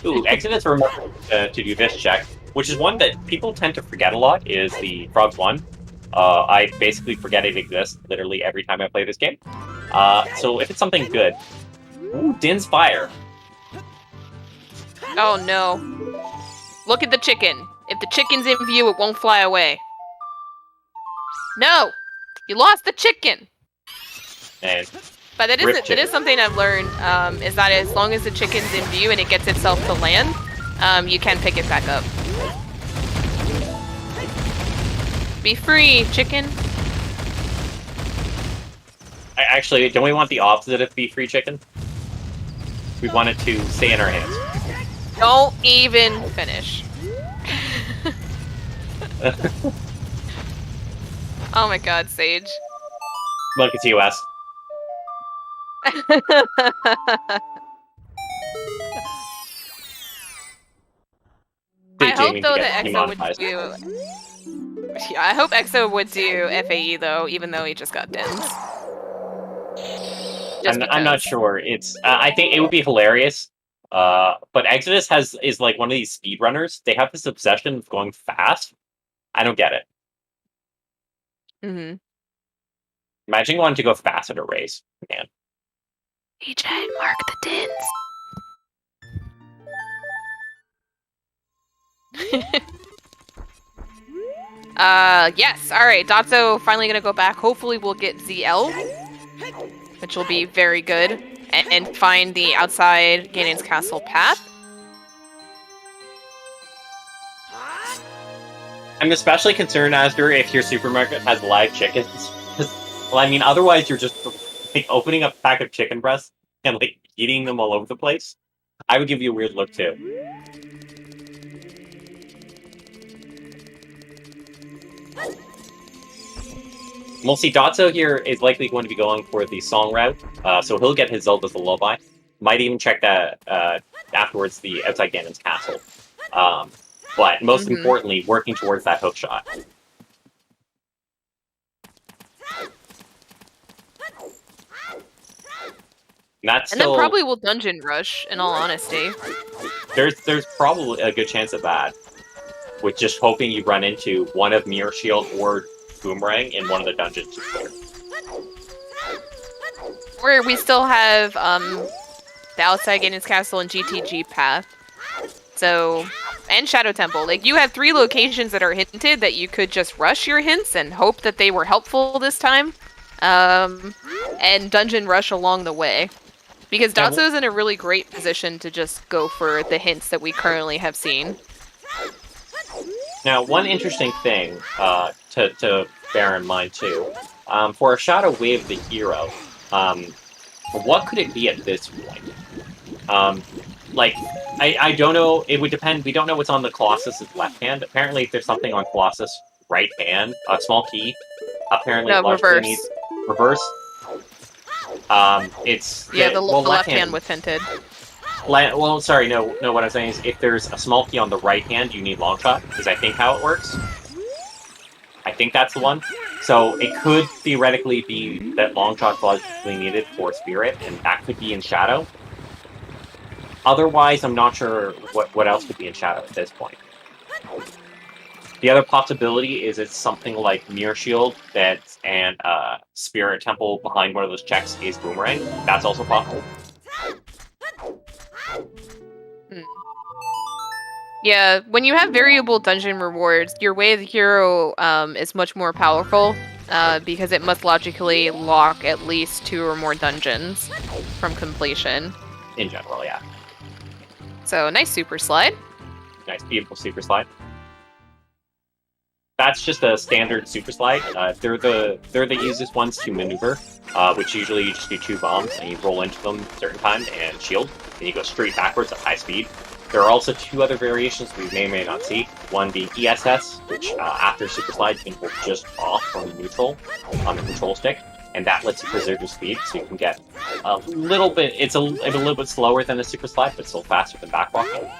Ooh, Exodus remembered to do this check, which is one that people tend to forget a lot, is the Frogs 1. I basically forget it exists literally every time I play this game. So if it's something good... Ooh, Din's Fire. Oh no. Look at the chicken. If the chicken's in view, it won't fly away. No! You lost the chicken! And But it is something I've learned, is that as long as the chicken's in view and it gets itself to land, you can pick it back up. Be free, chicken! Actually, don't we want the opposite of Be Free Chicken? We want it to stay in our hands. Don't even finish. Oh my god, Sage. Look, it's US. I hope though that EXO would do. Yeah, I hope EXO would do FAE though, even though he just got DENS. I'm not sure. It's I think it would be hilarious. But Exodus is like one of these speedrunners. They have this obsession of going fast. I don't get it. Mm-hmm. Imagine wanting to go fast at a race, man. EJ, mark the DENS. Yes. All right. Dotzo finally gonna go back. Hopefully, we'll get ZL, which will be very good, and find the outside Ganon's castle path. I'm especially concerned, Asger, if your supermarket has live chickens. 'Cause, well, I mean, otherwise you're just like opening up a pack of chicken breasts and like eating them all over the place. I would give you a weird look too. We'll see. Dotzo here is likely going to be going for the song route, so he'll get his Zelda's Lullaby. Might even check that afterwards, the outside Ganon's castle. But most importantly, working towards that hook shot. And then probably we'll dungeon rush, in all honesty. There's probably a good chance of that. With just hoping you run into one of Mirror Shield or Boomerang in one of the dungeons. Where we still have the outside Ganon's castle and GTG path. So, and Shadow Temple. Like, you have 3 locations that are hinted that you could just rush your hints and hope that they were helpful this time. And dungeon rush along the way. Because Dotzo's in a really great position to just go for the hints that we currently have seen. Now, one interesting thing to bear in mind, too. For a Shadow Wave the hero, what could it be at this point? Like, I don't know. It would depend. We don't know what's on the Colossus' left hand. Apparently, if there's something on Colossus' right hand, a small key, apparently reverse. Needs reverse. It's the left hand was hinted. Well, sorry, no. What I'm saying is, if there's a small key on the right hand, you need long shot. Is I think how it works. I think that's the one. So it could theoretically be that long shot's logically needed for Spirit, and that could be in Shadow. Otherwise, I'm not sure what else could be in Shadow at this point. The other possibility is it's something like Mirror Shield and Spirit Temple behind one of those checks is Boomerang. That's also possible. Yeah, when you have variable dungeon rewards, your way of the hero is much more powerful because it must logically lock at least 2 or more dungeons from completion. In general, yeah. So, nice super slide. Nice, beautiful super slide. That's just a standard super slide. They're the easiest ones to maneuver, which usually you just do 2 bombs and you roll into them a certain time and shield, and you go straight backwards at high speed. There are also 2 other variations we may or may not see. One being ESS, which after super slide you can hold just off from neutral on the control stick, and that lets you preserve your speed, so you can get a little bit. It's a little bit slower than a super slide, but still faster than backwalking.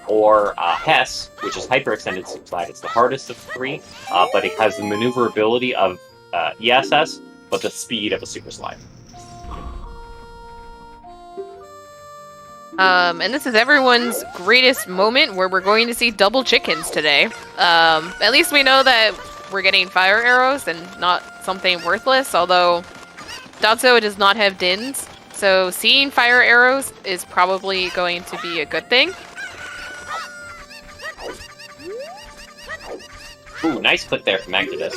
Or Hess, which is hyper-extended super slide. It's the hardest of the 3, but it has the maneuverability of ESS, but the speed of a super slide. And this is everyone's greatest moment where we're going to see double chickens today. At least we know that we're getting fire arrows and not something worthless, although Dotzo does not have dins, so seeing fire arrows is probably going to be a good thing. Ooh, nice clip there from Exodus.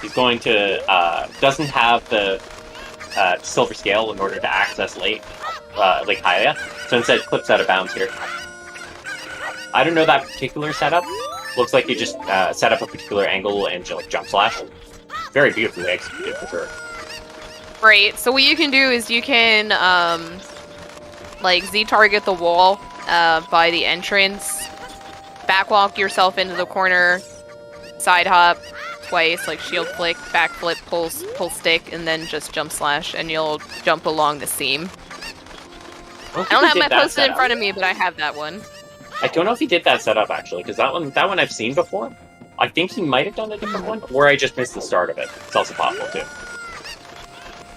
He's going to, doesn't have the silver scale in order to access Lake Hylia, so instead clips out of bounds here. I don't know that particular setup. Looks like you just set up a particular angle and like jump slash. Very beautifully executed for sure. Right, so what you can do is you can like Z-target the wall by the entrance, backwalk yourself into the corner, side hop twice, like shield flick, back flip, pull stick, and then just jump slash, and you'll jump along the seam. I don't have my posted in front of me, but I have that one. I don't know if he did that setup actually, because that one I've seen before. I think he might have done a different one, or I just missed the start of it. It's also possible too.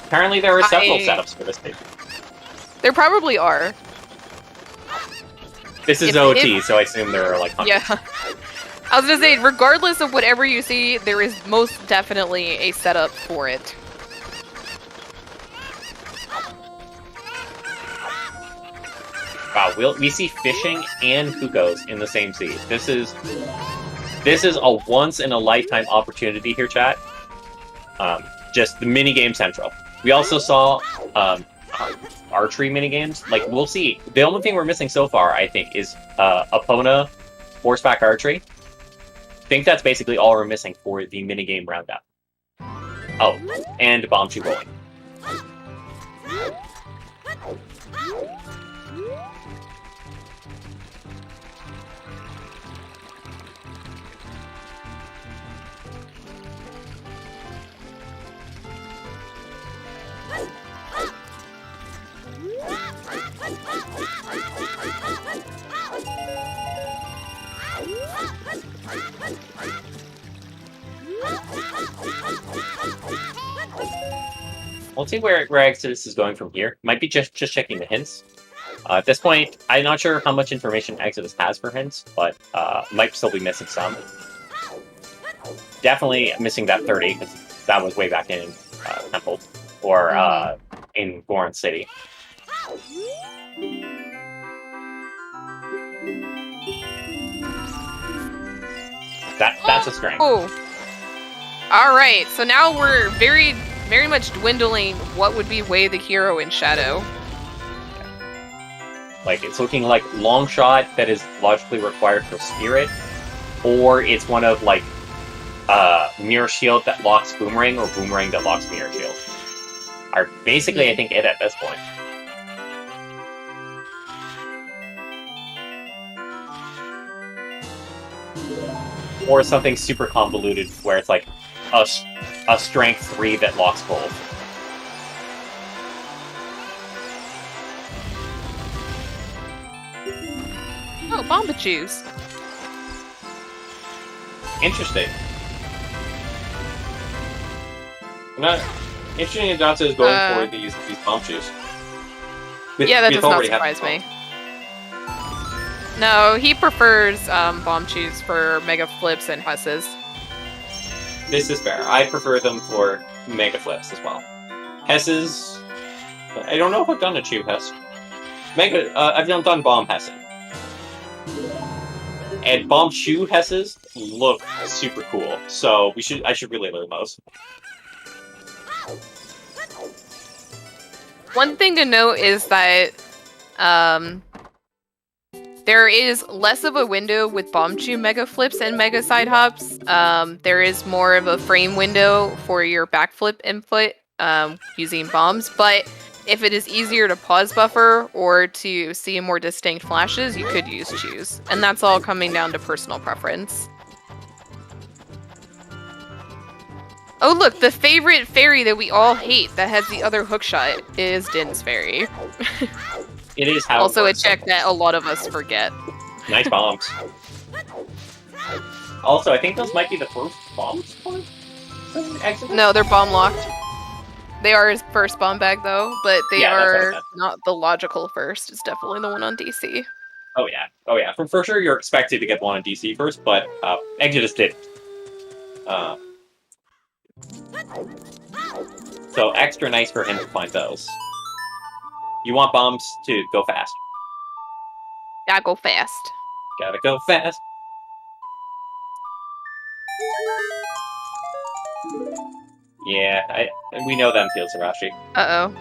Apparently there are several setups for this station. There probably are. This is OT, so I assume there are like hundreds. Yeah. I was gonna say, regardless of whatever you see, there is most definitely a setup for it. Wow, we see fishing and Kukos in the same seed. This is a once-in-a-lifetime opportunity here, chat. Just the minigame central. We also saw archery minigames. Like, we'll see. The only thing we're missing so far, I think, is Epona horseback archery. I think that's basically all we're missing for the minigame roundup. Oh, and bomb shoe rolling. We'll see where Exodus is going from here. Might be just checking the hints. At this point, I'm not sure how much information Exodus has for hints, but might still be missing some. Definitely missing that 30, because that was way back in Temple, or in Goron City. That's a strength. Oh. Alright, so now we're very much dwindling what would be Way the Hero in Shadow. Like, it's looking like long shot that is logically required for Spirit, or it's one of, like, Mirror Shield that locks Boomerang, or Boomerang that locks Mirror Shield. Are basically, I think, it at this point. Or something super convoluted, where it's like a strength 3 that locks both. Oh, Bomba Juice. Interesting. Not interesting that Dotzo is going for these bomb shoes. Yeah, that does not surprise me. No, he prefers bomb shoes for mega flips and husses. This is fair. I prefer them for mega flips as well. Hesses, I don't know if I've done a chew Hess. I've done bomb Hessen. And bomb shoe Hesses look super cool, so I should really learn those. One thing to note is that there is less of a window with bomb chew mega flips and mega side hops. There is more of a frame window for your backflip input using bombs, but if it is easier to pause buffer or to see more distinct flashes, you could use chews. And that's all coming down to personal preference. Oh look, the favorite fairy that we all hate that has the other hookshot is Din's fairy. It is how also a check that a lot of us forget. Nice bombs. Also, I think those might be the first bombs. No, they're bomb locked. They are his first bomb bag though, but they are not the logical first. It's definitely the one on DC. Oh yeah. For sure, you're expected to get one on DC first, but Exodus did. So extra nice for him to find those. You want bombs to go fast. Gotta go fast. Gotta go fast. Yeah, we know them feels, Arashi. Uh-oh.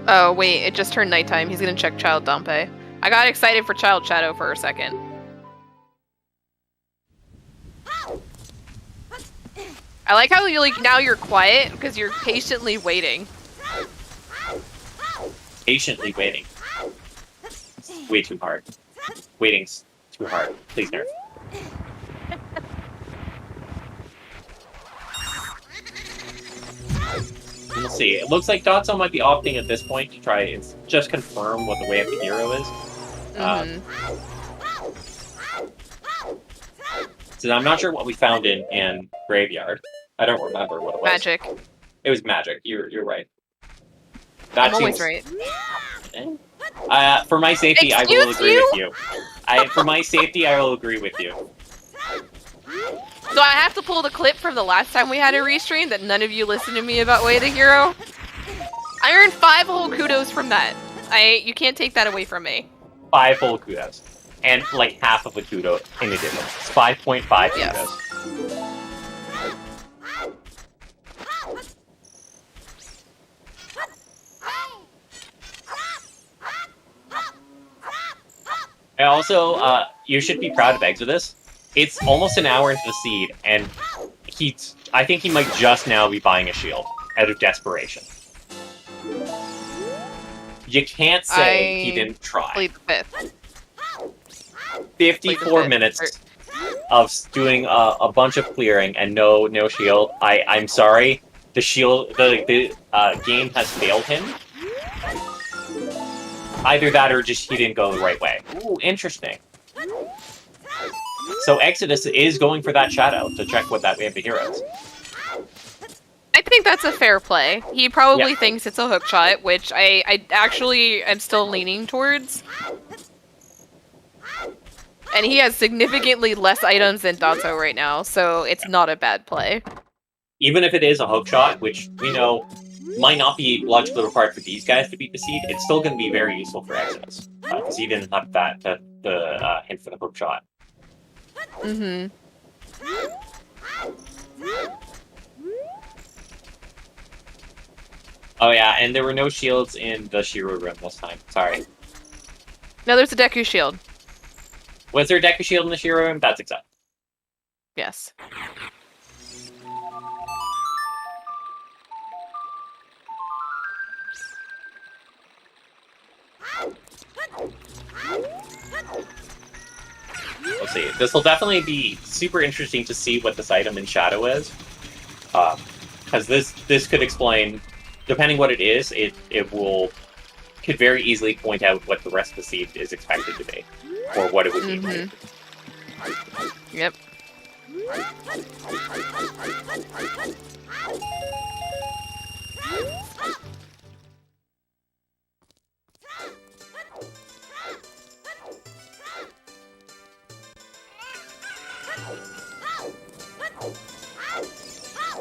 Oh, wait, it just turned nighttime. He's gonna check Child Dompe. I got excited for Child Shadow for a second. I like how now you're quiet, because you're patiently waiting. Patiently waiting. It's way too hard. Waiting's too hard. Please, nerf. We'll see. It looks like Dotzo might be opting at this point to try and just confirm what the way of the hero is. So I'm not sure what we found in Graveyard. I don't remember what it was. Magic. It was magic. You're right. I'm always right. For my safety, I will agree with you. For my safety, I will agree with you. So I have to pull the clip from the last time we had a restream that none of you listened to me about Way the Hero. I earned 5 whole kudos from that. You can't take that away from me. 5 full kudos. And like half of a kudo in addition. It's 5.5 Yes. kudos. And also, you should be proud of Exodus. It's almost an hour into the seed, and I think he might just now be buying a shield out of desperation. You can't say he didn't try. Played the 5th. 54 minutes of doing a bunch of clearing and no shield. I'm sorry. The shield, the game has failed him. Either that or just he didn't go the right way. Ooh, interesting. So Exodus is going for that shadow to check what that we have the heroes. I think that's a fair play. He probably thinks it's a hook shot, which I actually am still leaning towards. And he has significantly less items than Dotzo right now, so it's not a bad play. Even if it is a hook shot, which we know might not be logically required for these guys to beat the seed, it's still going to be very useful for Exodus. Because he didn't have the hint for the hook shot. Mm-hmm. Oh yeah, and there were no shields in the Shiro room this time. Sorry. No, there's a Deku shield. Was there a Deku shield in the Shiro room? That's exact. Yes. We'll see. This will definitely be super interesting to see what this item in Shadow is. Because this could explain, depending what it is, could very easily point out what the rest of the seed is expected to be. Or what it would be like. Yep.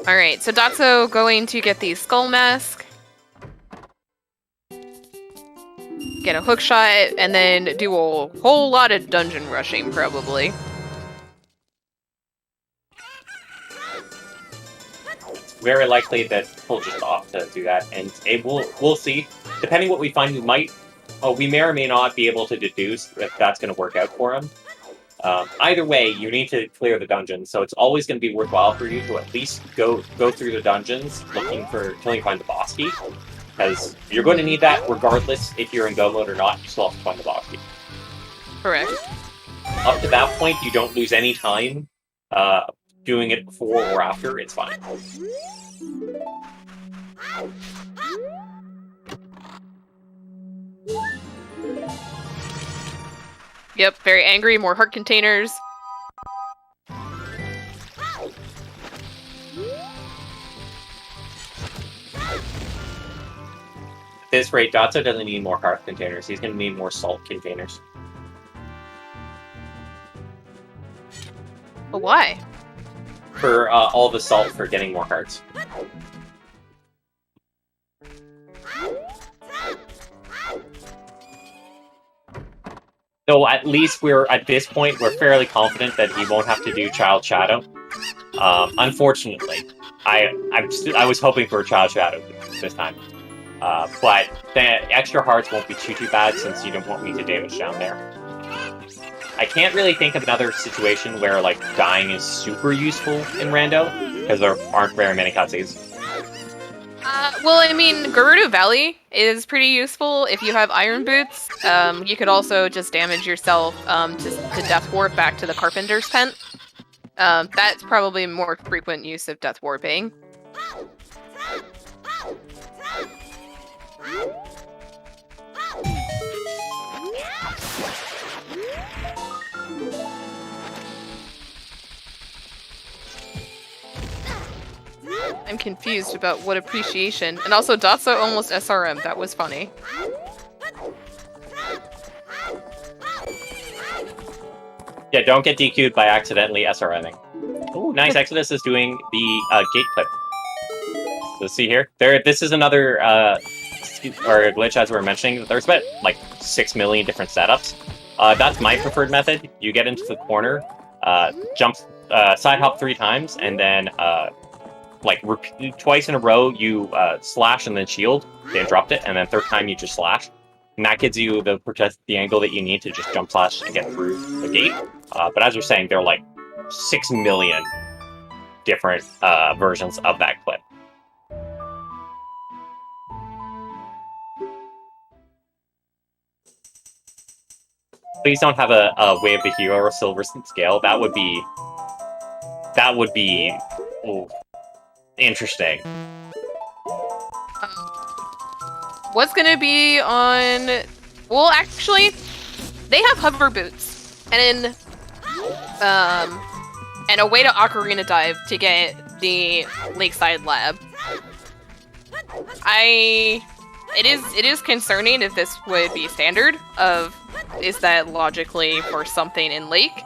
Alright, so Dotzo going to get the Skull Mask. Get a hook shot, and then do a whole lot of dungeon rushing, probably. It's very likely that he'll just opt to do that, and we'll see. Depending what we find, we may or may not be able to deduce if that's going to work out for him. Either way, you need to clear the dungeons, so it's always going to be worthwhile for you to at least go through the dungeons looking till you find the boss key. Because you're going to need that regardless if you're in go mode or not, you still have to find the boss key. Correct. Up to that point, you don't lose any time doing it before or after, it's fine. Yep, very angry, more heart containers. At this rate, Dotzo doesn't need more heart containers, he's going to need more salt containers. But why? For all the salt for getting more hearts. So at least at this point, we're fairly confident that he won't have to do Child Shadow. Unfortunately, I was hoping for a Child Shadow this time. But the extra hearts won't be too bad since you don't want me to damage down there. I can't really think of another situation where like dying is super useful in Rando, because there aren't very many cutscenes. Well, I mean, Gerudo Valley is pretty useful if you have Iron Boots. You could also just damage yourself to Death Warp back to the Carpenter's Tent. That's probably more frequent use of Death Warping. I'm confused about what appreciation. And also, Dotzo almost SRM. That was funny. Yeah, don't get DQ'd by accidentally SRMing. Oh, nice. Exodus is doing the gate clip. So see here? This is another or a glitch, as we were mentioning, there's about like 6 million different setups. That's my preferred method. You get into the corner, jump, side hop 3 times, and then like twice in a row you slash and then shield, then dropped it, and then third time you just slash. And that gives you the angle that you need to just jump slash and get through the gate. But as we're saying, there are like 6 million different versions of that clip. Please don't have a Way of the Hero or Silver scale. That would be interesting. What's gonna be on? Well, actually, they have hover boots and a way to ocarina dive to get the Lakeside Lab. It is concerning if this would be standard. Is that logically for something in Lake,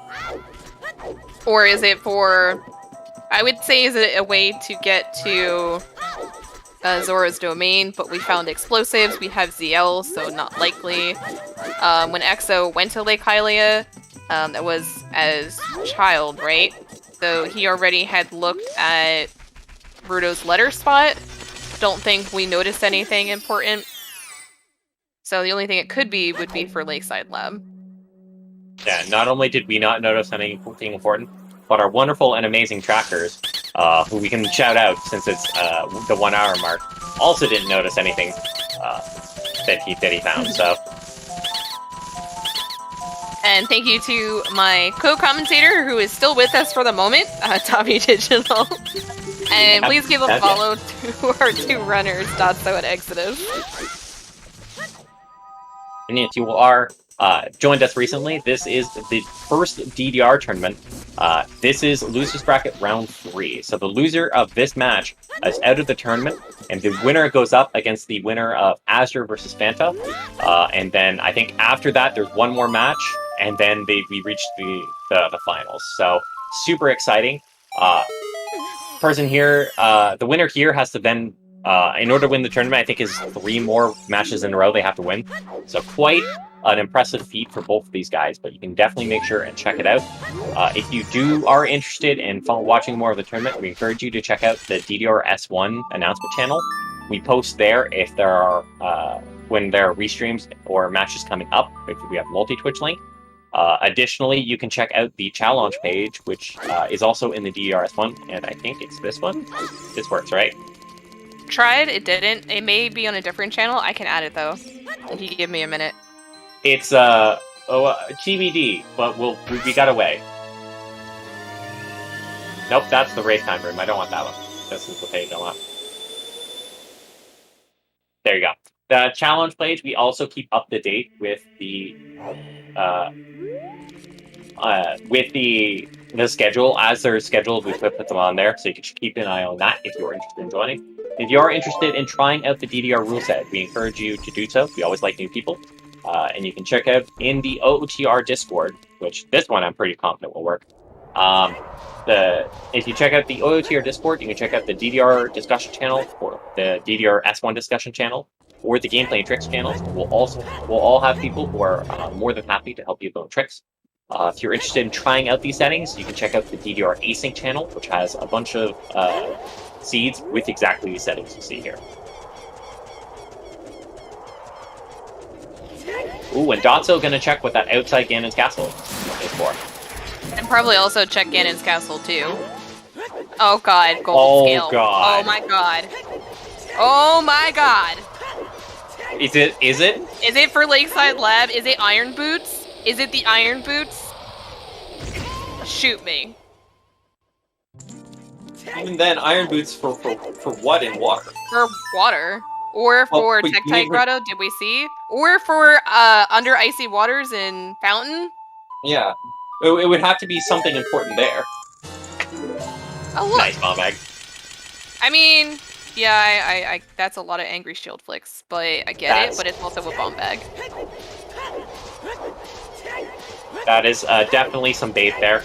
or is it for? I would say is it a way to get to Zora's domain, but we found explosives. We have ZL, so not likely. When EXO went to Lake Hylia, that was as child, right? So he already had looked at Ruto's letter spot. Don't think we noticed anything important. So the only thing it could be would be for Lakeside Lab. Yeah, not only did we not notice anything important, but our wonderful and amazing trackers, who we can shout out since it's the 1 hour mark, also didn't notice anything that he found. So, and thank you to my co-commentator who is still with us for the moment, Tommy Digital. And please give a follow to our 2 runners, Dotzo and Exodus. And if you are joined us recently, this is the first DDR tournament. This is Losers Bracket Round 3. So the loser of this match is out of the tournament, and the winner goes up against the winner of Azure versus Fanta. And then I think after that, there's one more match, and then we reach the finals. So super exciting. Person here, the winner here has to then, in order to win the tournament, I think is 3 more matches in a row they have to win. So quite an impressive feat for both of these guys, but you can definitely make sure and check it out. If you are interested in watching more of the tournament, we encourage you to check out the DDR S1 announcement channel. We post there if there are when there are restreams or matches coming up, if we have multi-Twitch link. Additionally, you can check out the challenge page, which is also in the DDR S1, and I think it's this one. This works, right? Tried, it didn't. It may be on a different channel. I can add it though, if you give me a minute. It's TBD, but we got away. Nope, that's the race time room. I don't want that one. This is the page I want. There you go. The challenge page, we also keep up to date with the schedule. As they're scheduled, we put them on there, so you can keep an eye on that if you're interested in joining. If you are interested in trying out the DDR rule set, we encourage you to do so. We always like new people. And you can check out in the OoTR Discord, which this one I'm pretty confident will work. If you check out the OoTR Discord, you can check out the DDR discussion channel, or the DDR S1 discussion channel, or the Gameplay and Tricks channels. We'll all have people who are more than happy to help you build tricks. If you're interested in trying out these settings, you can check out the DDR Async channel, which has a bunch of seeds with exactly these settings you see here. Ooh, and Dotzo gonna check what that outside Ganon's castle is for. And probably also check Ganon's castle too. Oh god, gold scale. God. Oh my god. Oh my god. Is it? Is it for Lakeside Lab? Is it Iron Boots? Is it the Iron Boots? Shoot me. Even then, Iron Boots for what in water? For water. Or for Tektite Grotto, did we see? Or for Under Icy Waters in Fountain? Yeah. It would have to be something important there. Oh, look. Nice bomb bag. I mean, yeah, I that's a lot of angry shield flicks, but I get it, but it's also a bomb bag. That is definitely some bait there.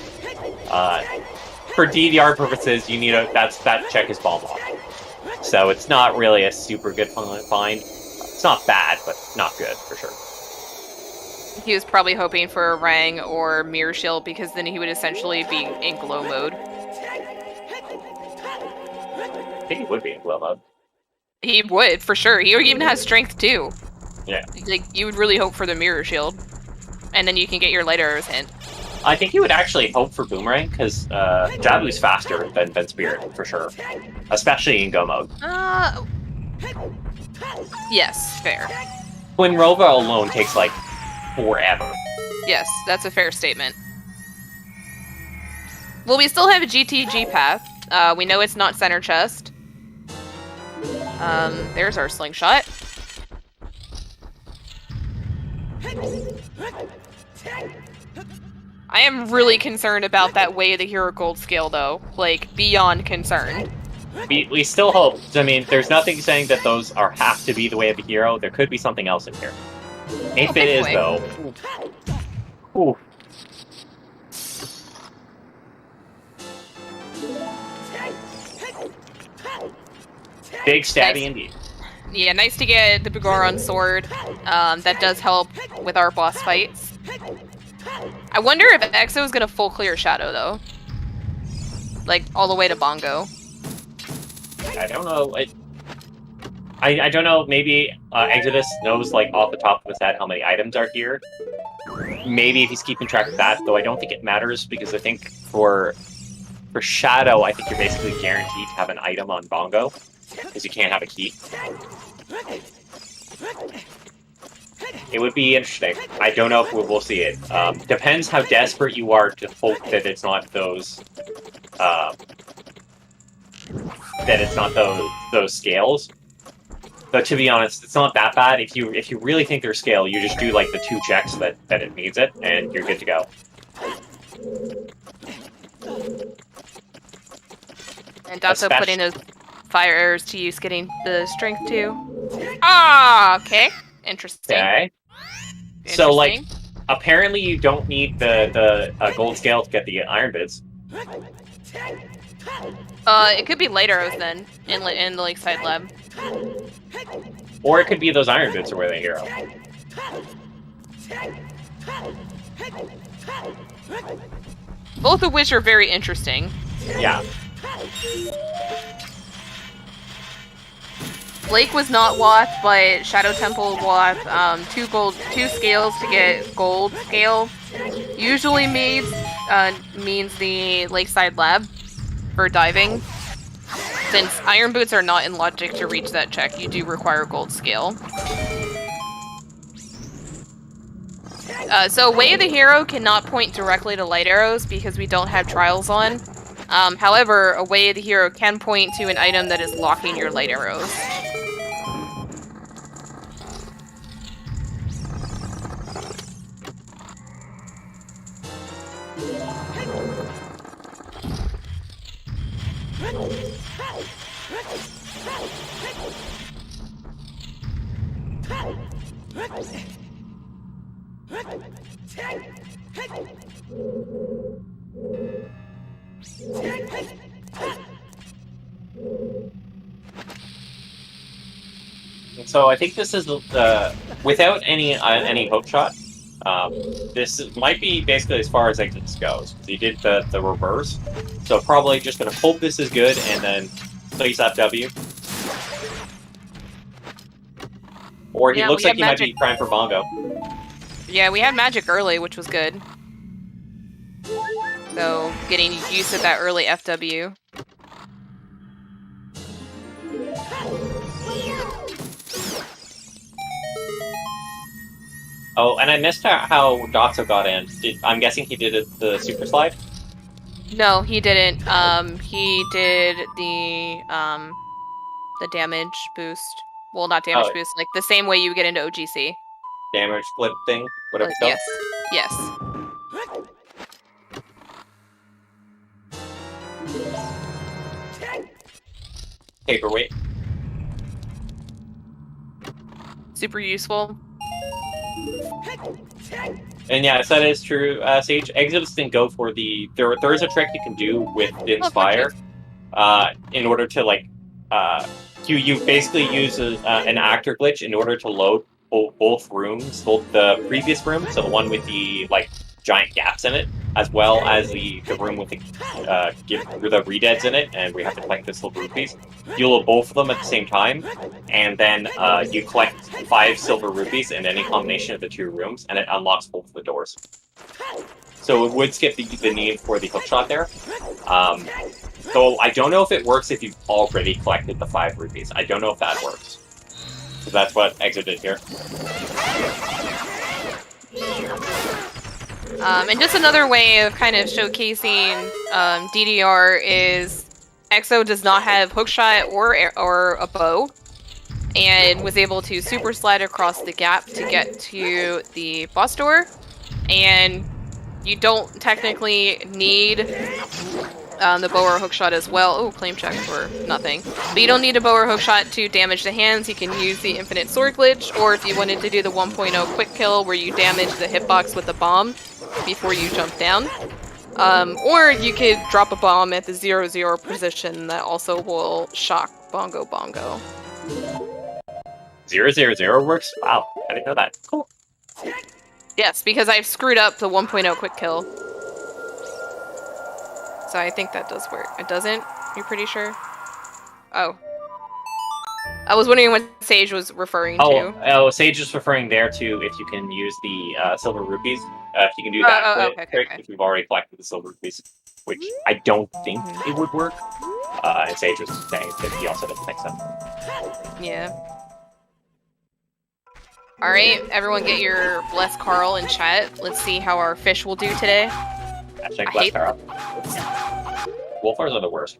For DDR purposes, you need that check is bomb off. So it's not really a super good find. It's not bad, but not good for sure. He was probably hoping for a Rang or Mirror Shield because then he would essentially be in glow mode. I think he would be in glow mode. He would, for sure. He even has strength too. Yeah. Like, you would really hope for the Mirror Shield. And then you can get your light arrows hint. I think he would actually hope for Boomerang, because Jabu's faster than Spirit, for sure. Especially in go mode. Yes, fair. Twin Rova alone takes, like, forever. Yes, that's a fair statement. Well, we still have a GTG path. We know it's not center chest. There's our slingshot. I am really concerned about that Way of the Hero gold scale, though. Like, beyond concerned. We still hope. I mean, there's nothing saying that those have to be the Way of the Hero. There could be something else in here. If it is, though... Ooh. Big stabby Nice. indeed. Yeah, nice to get the Bigoron sword. That does help with our boss fights. I wonder if Exo is gonna full clear Shadow, though. Like, all the way to Bongo. I don't know. I don't know. Maybe Exodus knows, like, off the top of his head how many items are here. Maybe if he's keeping track of that, though I don't think it matters, because I think for Shadow, I think you're basically guaranteed to have an item on Bongo, because you can't have a key. It would be interesting. I don't know if we'll see it. Depends how desperate you are to hope that it's not those... that it's not those scales. But to be honest, it's not that bad. If you really think they're scale, you just do like the 2 checks that it needs it, and you're good to go. And Dotzo putting those fire arrows to use, getting the strength too. Ah, okay. Interesting. Okay. So, like, apparently you don't need the gold scale to get the iron bits. It could be light arrows then, in the Lakeside Lab. Or it could be those iron bits are where they hero. Both of which are very interesting. Yeah. Lake was not Wath, but Shadow Temple Wath. 2 scales to get gold scale. Usually means the Lakeside Lab for diving. Since iron boots are not in logic to reach that check, you do require gold scale. So Way of the Hero cannot point directly to light arrows because we don't have trials on. However, a Way of the Hero can point to an item that is locking your light arrows. So I think this is without any hope shot. This might be basically as far as Exodus goes. He did the reverse, so probably just gonna hope this is good and then place FW. Or he looks like he might be trying for Bongo. Yeah, we had magic early, which was good. So, getting used to that early FW. Oh, and I missed how Dotzo got in. I'm guessing he did the super slide? No, he didn't. He did the damage boost. Well, not damage boost, like the same way you get into OGC. Damage split thing? Whatever it's called? Yes. Paperweight. Super useful. And yeah, so that is true, Sage. Exodus didn't go for the... There is a trick you can do with Inspire in order to, like, you basically use an actor glitch in order to load both rooms, both the previous room, so the one with the like giant gaps in it, as well as the room with the redeads in it, and we have to collect the silver rupees. You load both of them at the same time, and then you collect 5 silver rupees in any combination of the 2 rooms, and it unlocks both of the doors. So it would skip the need for the hookshot there. So I don't know if it works if you've already collected the 5 rupees. I don't know if that works. So that's what Exo did here. And just another way of kind of showcasing DDR is Exo does not have hookshot or a bow, and was able to super slide across the gap to get to the boss door. And you don't technically need the bow or hookshot as well. Oh, claim check for nothing. But you don't need a bow or hookshot to damage the hands. You can use the infinite sword glitch, or if you wanted to do the 1.0 quick kill where you damage the hitbox with a bomb before you jump down. Or you could drop a bomb at the 0-0 position that also will shock Bongo Bongo. 0-0-0 works? Wow, I didn't know that. Cool. Yes, because I've screwed up the 1.0 quick kill. So I think that does work. It doesn't? You're pretty sure? Oh. I was wondering what Sage was referring to. Oh, Sage is referring there to if you can use the silver rupees. If you can do that trick, if you've already collected the silver rupees, which I don't think it would work. And Sage was saying that he also doesn't think so. Yeah. Alright, everyone get your Bless Carl in chat. Let's see how our fish will do today. Hashtag Bless Carl. Wolfars are the worst.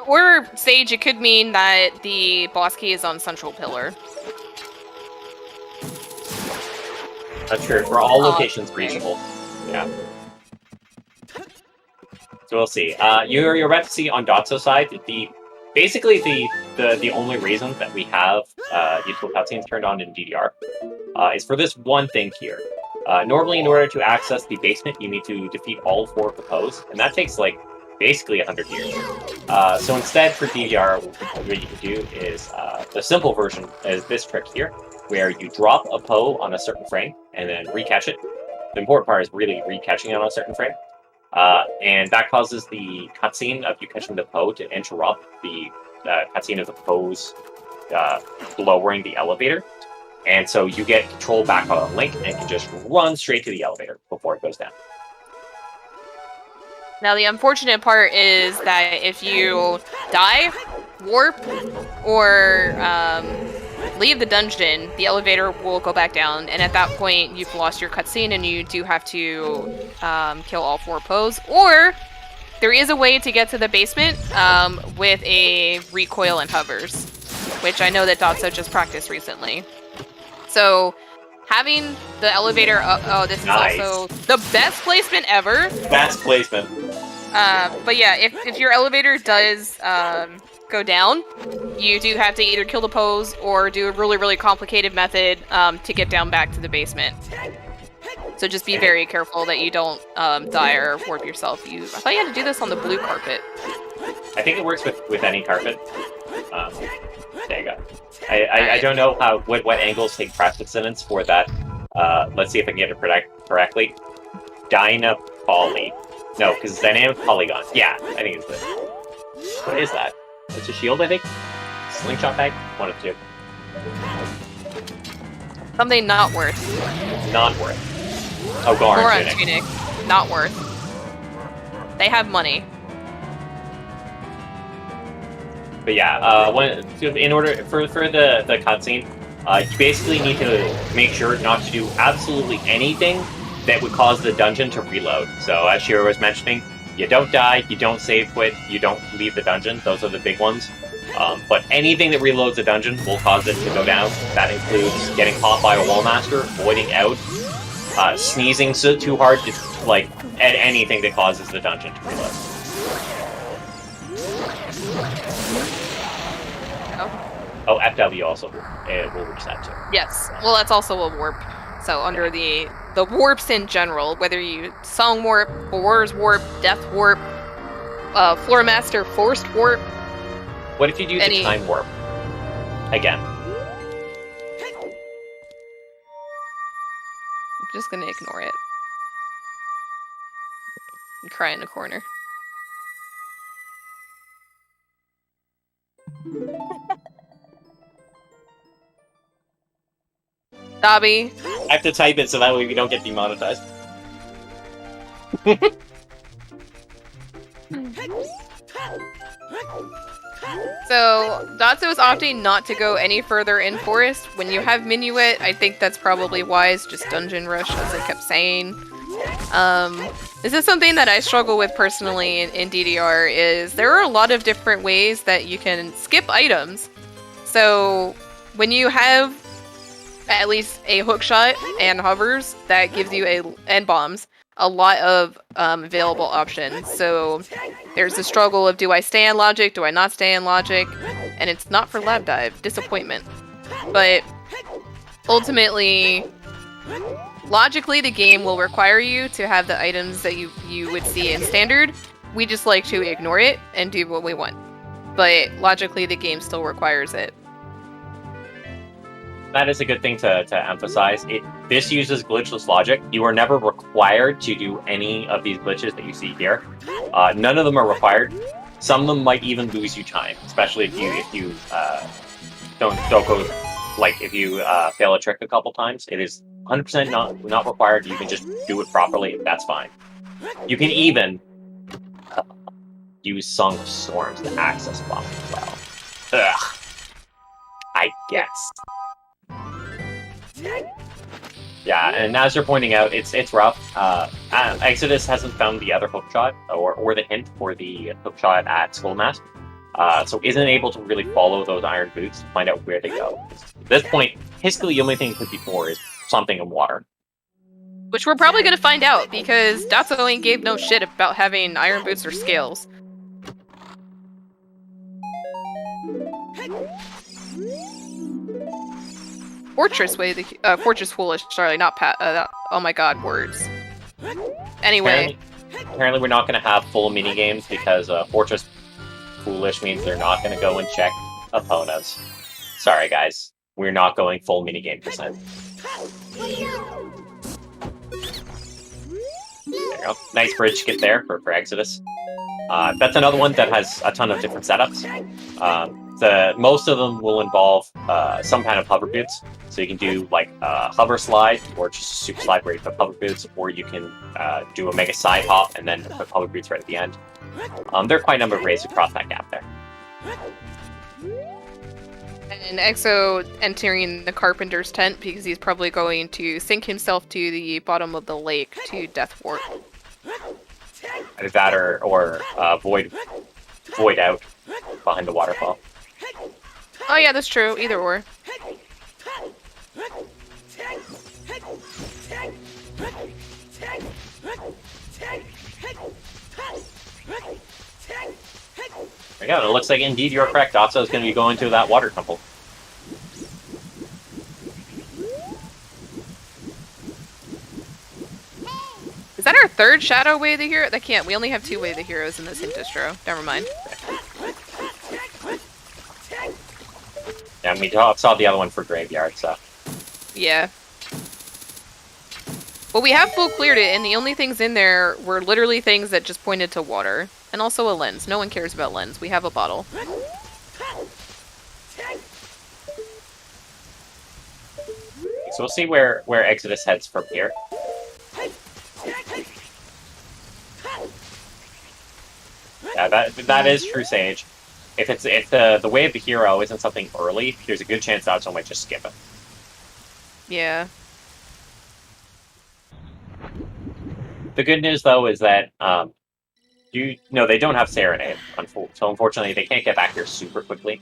Or, Sage, it could mean that the boss key is on Central Pillar. That's true. For all locations reachable. Yeah. So we'll see. You're about to see on Dotzo side basically the only reason that we have useful cutscenes turned on in DDR is for this one thing here. Normally, in order to access the basement, you need to defeat all 4 of the foes, and that takes like basically 100 years. So instead, for DDR, what you can do is the simple version is this trick here, where you drop a Poe on a certain frame and then recatch it. The important part is really recatching it on a certain frame. And that causes the cutscene of you catching the Poe to interrupt the cutscene of the Poes lowering the elevator. And so you get control back on Link and can just run straight to the elevator before it goes down. Now, the unfortunate part is that if you die, warp, or leave the dungeon, the elevator will go back down, and at that point, you've lost your cutscene, and you do have to kill all 4 Poes. Or, there is a way to get to the basement with a recoil and hovers, which I know that Dotzo just practiced recently. So, having the elevator up, oh, this is also the best placement ever. Best placement. But yeah, if your elevator does go down, you do have to either kill the Poes or do a really, really complicated method to get down back to the basement. So just be very careful that you don't die or warp yourself. I thought you had to do this on the blue carpet. I think it works with any carpet. There you go. I don't know what angles take precedence for that. Let's see if I can get it correctly. Dyna Poly. No, because it's dynamic polygon. Yeah, I think it's this. What is that? It's a shield, I think? Slingshot bag? One of 2. Something not worth. Not worth. Oh, Goron Tunic. Not worth. They have money. But yeah, in order for the cutscene, you basically need to make sure not to do absolutely anything that would cause the dungeon to reload. So as Shiro was mentioning, you don't die, you don't save quit, you don't leave the dungeon. Those are the big ones. But anything that reloads a dungeon will cause it to go down. That includes getting caught by a wallmaster, voiding out, sneezing too hard, just like at anything that causes the dungeon to reload. Oh, FW also will reach that too. Yes. Well, that's also a warp. So under the warps in general, whether you Song Warp, Boar's Warp, Death Warp, Floor Master Forced Warp. What if you do the Time Warp again? I'm just gonna ignore it and cry in a corner. Dobby. I have to type it so that way we don't get demonetized. So, Dotzo is opting not to go any further in Forest. When you have Minuet, I think that's probably wise, just Dungeon Rush, as I kept saying. This is something that I struggle with personally in DDR, is there are a lot of different ways that you can skip items. So, when you have at least a hookshot and hovers, that gives you and bombs, a lot of available options. So there's the struggle of, do I stay in logic, do I not stay in logic? And it's not for lab dive, disappointment. But ultimately, logically the game will require you to have the items that you would see in standard. We just like to ignore it and do what we want. But logically the game still requires it. That is a good thing to emphasize. This uses glitchless logic. You are never required to do any of these glitches that you see here. None of them are required. Some of them might even lose you time, especially if you don't go, like if you fail a trick a couple times. It is 100% not required. You can just do it properly. That's fine. You can even use Song of Storms to access bomb as well. Ugh. I guess. Yeah, and as you're pointing out, it's rough. Exodus hasn't found the other hookshot or the hint for the hookshot at Skullmask, so isn't able to really follow those iron boots to find out where they go. At this point, basically the only thing it could be for is something in water. Which we're probably going to find out, because Dotzo ain't gave no shit about having iron boots or scales. Fortress Fortress Foolish, sorry, not oh my god, words. Anyway. Apparently we're not going to have full minigames, because Fortress Foolish means they're not going to go and check opponents. Sorry guys, we're not going full minigame %. There you go. Nice bridge skip there for Exodus. That's another one that has a ton of different setups. Most of them will involve some kind of hover boots. So you can do like a hover slide, or just a super slide where you put hover boots, or you can do a mega side hop and then put hover boots right at the end. There are quite a number of ways to cross that gap there. And Exo entering the Carpenter's tent, because he's probably going to sink himself to the bottom of the lake to Death Warp. Either that or void out behind the waterfall. Oh yeah, that's true. Either or. There you go. It looks like indeed you're correct. Dotzo is going to be going to that water temple. Is that our third Shadow Way of the Hero? That can't. We only have 2 Way of the Heroes in this hint distro. Never mind. Yeah, we saw the other one for Graveyard, so. Yeah. Well, we have full cleared it, and the only things in there were literally things that just pointed to water. And also a lens. No one cares about lens. We have a bottle. So we'll see where Exodus heads from here. Yeah, that is true Sage. If the way of the hero isn't something early, there's a good chance Dotzo might just skip it. Yeah. The good news though is that they don't have Serenade, so unfortunately they can't get back here super quickly.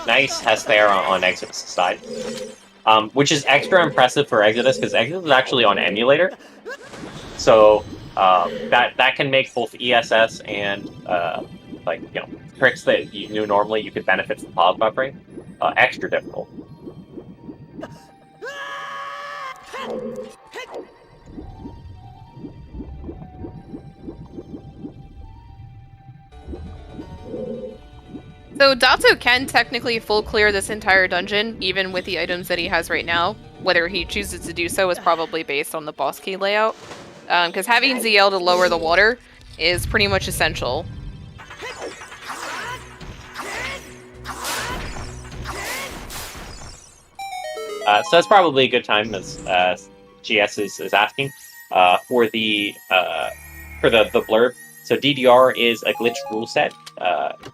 Nice Hess there on Exodus' side. Which is extra impressive for Exodus, because Exodus is actually on emulator. So that can make both ESS and tricks that you knew normally you could benefit from pause buffering, extra difficult. So Dotzo can technically full clear this entire dungeon, even with the items that he has right now. Whether he chooses to do so is probably based on the boss key layout. Because having ZL to lower the water is pretty much essential. So that's probably a good time, as GS is asking, for the blurb. So DDR is a glitch rule set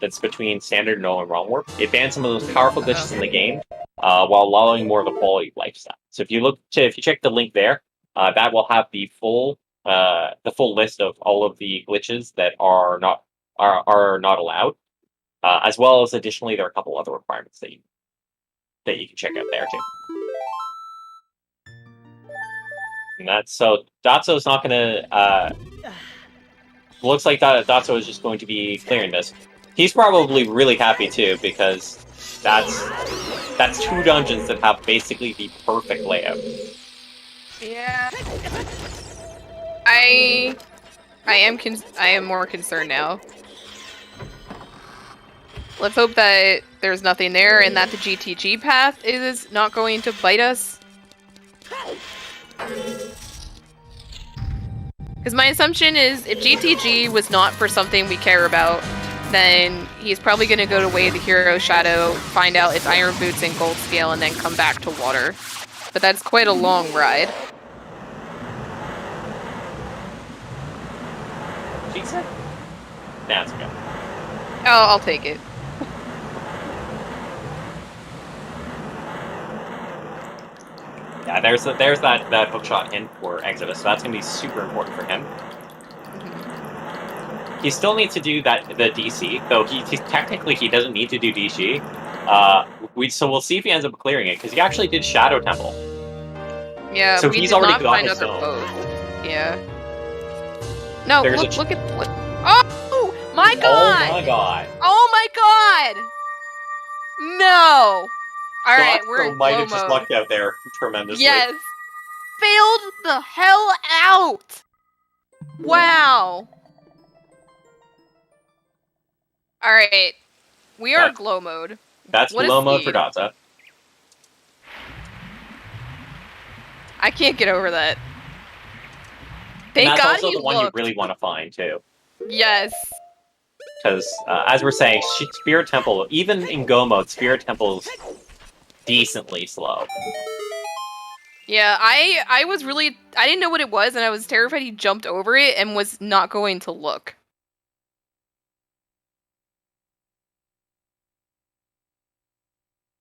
that's between standard, null, and realm warp. It bans some of those powerful glitches in the game while allowing more of the quality of life stuff. So if you check the link there, that will have the full list of all of the glitches that are not allowed, as well as additionally there are a couple other requirements that you can check out there too. And that's so Dotzo's not going to. Looks like Dotzo is just going to be clearing this. He's probably really happy too, because that's 2 dungeons that have basically the perfect layout. Yeah. I am more concerned now. Let's hope that there's nothing there and that the GTG path is not going to bite us. Because my assumption is, if GTG was not for something we care about, then he's probably going to go to Way of the Hero Shadow, find out it's Iron Boots and Gold Scale, and then come back to water. But that's quite a long ride. Pizza? Nah, it's okay. Oh, I'll take it. Yeah, there's that hookshot hint for Exodus, so that's going to be super important for him. He still needs to do the DC, though he technically he doesn't need to do DC. So we'll see if he ends up clearing it, because he actually did Shadow Temple. Yeah, so we he's did already not got find his other own. both. Yeah. No, There's look at what. Oh my god! Oh my god! Oh my god! No! Alright, we're in might slow have just mode. lucked out there tremendously. Yes! Failed the hell out! Wow! Alright. We are glow mode. That's What a glow mode for speed. Dotzo. I can't get over that. And Thank that's God also he the one looked. you really want to find, too. Yes. Because, as we're saying, Spirit Temple, even in Go mode, Spirit Temple's decently slow. Yeah, I was really... I didn't know what it was, and I was terrified he jumped over it and was not going to look.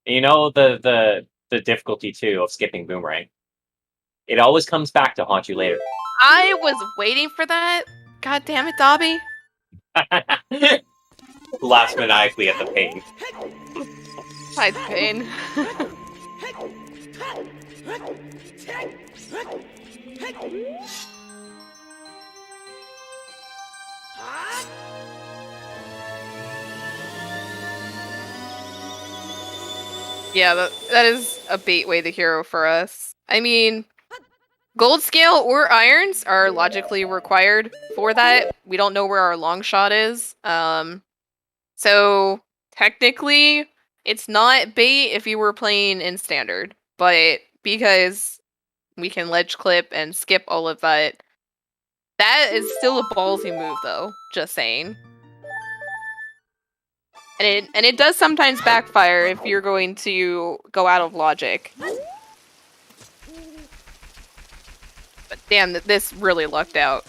You know the difficulty, too, of skipping Boomerang? It always comes back to haunt you later. I was waiting for that. God damn it, Dobby. Laughs maniacally at the pain. Hi, pain. Yeah, that is a bait way the hero for us. I mean, gold scale or irons are logically required for that. We don't know where our long shot is. So technically, it's not bait if you were playing in standard, but because we can ledge clip and skip all of that, that is still a ballsy move, though. Just saying. And it does sometimes backfire if you're going to go out of logic. But damn, this really lucked out.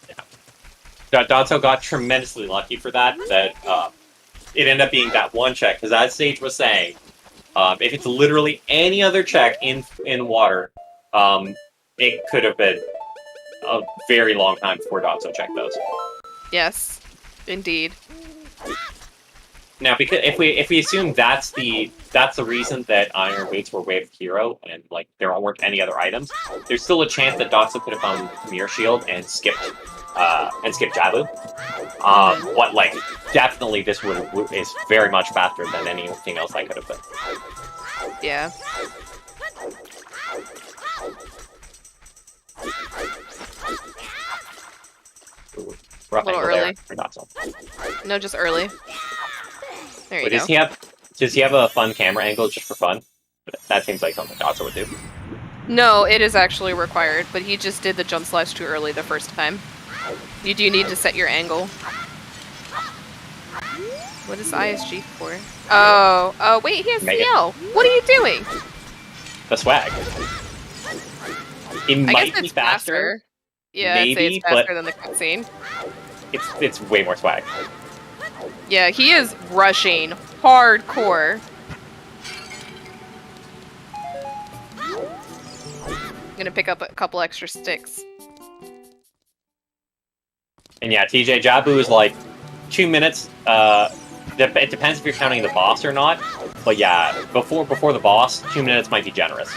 Yeah. Dotzo got tremendously lucky for that. It ended up being that one check, because as Sage was saying, if it's literally any other check in water, it could have been a very long time before Dotzo checked those. Yes, indeed. Now, because if we assume that's the reason that Iron Boots were Wave Hero and like there weren't any other items, there's still a chance that Dotzo could have found Mirror Shield and skipped and skip Jabu. What like definitely this is very much faster than anything else I could have done. Yeah. Rough A little angle early. there. Not so. No, just early. There you Wait, go. does he have a fun camera angle just for fun? That seems like something Dotzo would do. No, it is actually required, but he just did the jump slash too early the first time. You do need to set your angle. What is ISG for? Oh, wait, he has Mega. CL. What are you doing? The swag. It I might guess be it's faster. Yeah, I'd say maybe, it's faster but- than the cutscene. It's way more swag. Yeah, he is rushing hardcore. I'm gonna pick up a couple extra sticks. And yeah, TJ Jabu is like 2 minutes. It depends if you're counting the boss or not. But yeah, before the boss, 2 minutes might be generous.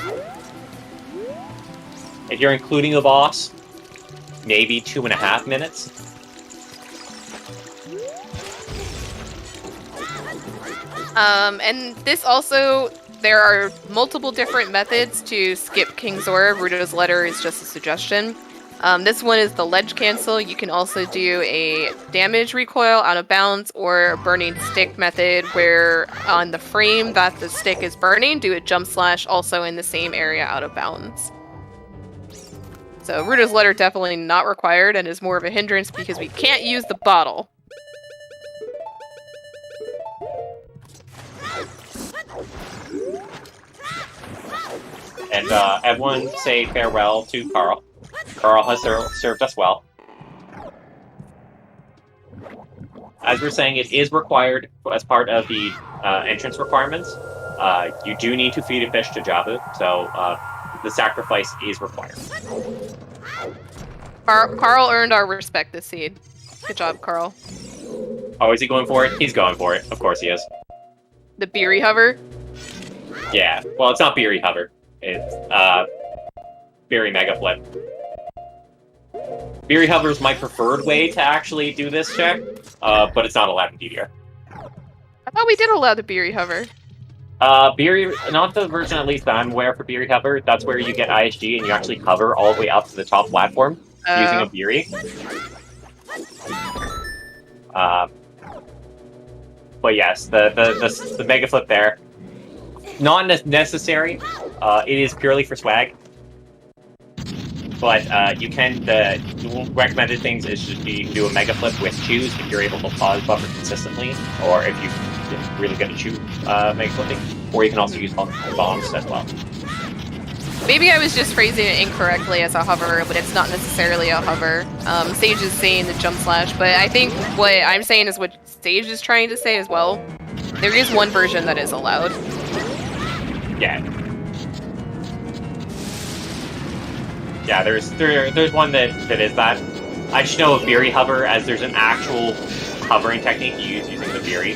If you're including the boss, maybe 2.5 minutes. And this also, there are multiple different methods to skip King Zora. Ruto's letter is just a suggestion. This one is the ledge cancel. You can also do a damage recoil out of bounds or burning stick method where on the frame that the stick is burning, do a jump slash also in the same area out of bounds. So Ruto's letter definitely not required and is more of a hindrance because we can't use the bottle. And everyone say farewell to Carl. Carl has served us well. As we're saying, it is required as part of the entrance requirements. You do need to feed a fish to Jabu, so the sacrifice is required. Carl earned our respect this seed. Good job, Carl. Oh, is he going for it? He's going for it. Of course he is. The Beery hover. Yeah. Well, it's not Beery Hover. It's Beery Mega Flip. Beery Hover is my preferred way to actually do this check, but it's not allowed in DDR. I thought we did allow the Beery hover. Beery, not the version at least that I'm aware for Beery Hover. That's where you get ISG and you actually hover all the way up to the top platform using a Beery. But yes, the Mega Flip there, not necessary. It is purely for swag. But you can, the recommended things is just you can do a Mega Flip with chews if you're able to pause buffer consistently, or if you're really good at chew Mega Flipping, or you can also use bombs as well. Maybe I was just phrasing it incorrectly as a hover, but it's not necessarily a hover. Sage is saying the jump slash, but I think what I'm saying is what Sage is trying to say as well. There is one version that is allowed. Yeah. Yeah, there's one that is that. I just know of Beery Hover as there's an actual hovering technique you use using the Beery,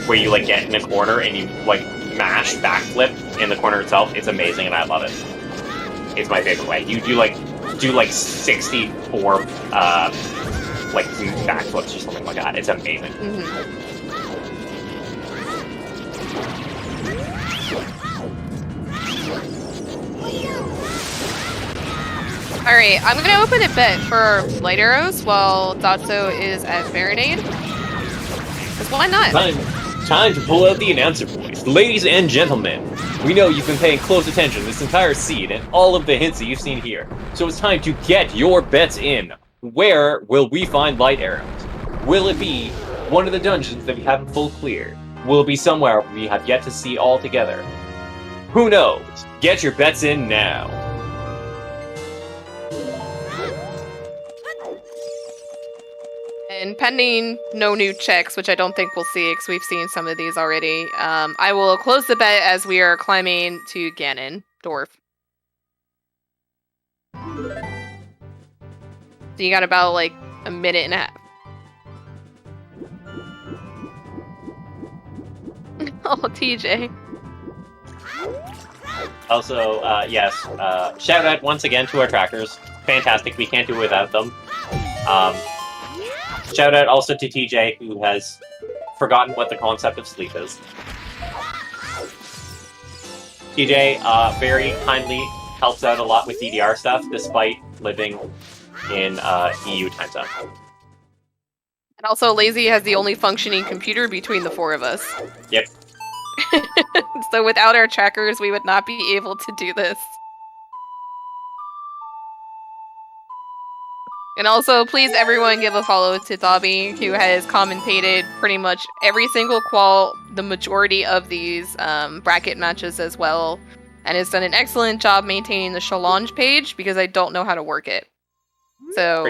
where you like get in a corner and you like mash backflip in the corner itself. It's amazing and I love it. It's my favorite way. You do like 64 like backflips or something like that. It's amazing. Alright, I'm gonna open a bet for light arrows while Dotzo is at Marinade. Because why not? Time to pull out the announcer voice. Ladies and gentlemen, we know you've been paying close attention to this entire seed and all of the hints that you've seen here. So it's time to get your bets in. Where will we find light arrows? Will it be one of the dungeons that we haven't full cleared? Will it be somewhere we have yet to see altogether? Who knows? Get your bets in now. And pending no new checks, which I don't think we'll see because we've seen some of these already, I will close the bet as we are climbing to Ganon Dwarf. So you got about like a minute and a half. Oh, TJ. Also, yes, shout out once again to our trackers. Fantastic, we can't do it without them. Shout out also to TJ, who has forgotten what the concept of sleep is. TJ very kindly helps out a lot with DDR stuff, despite living in EU time zone. And also, Lazy has the only functioning computer between the four of us. Yep. So without our trackers, we would not be able to do this. And also, please everyone give a follow to Dobby, who has commentated pretty much every single qual, the majority of these bracket matches as well, and has done an excellent job maintaining the challenge page, because I don't know how to work it. So,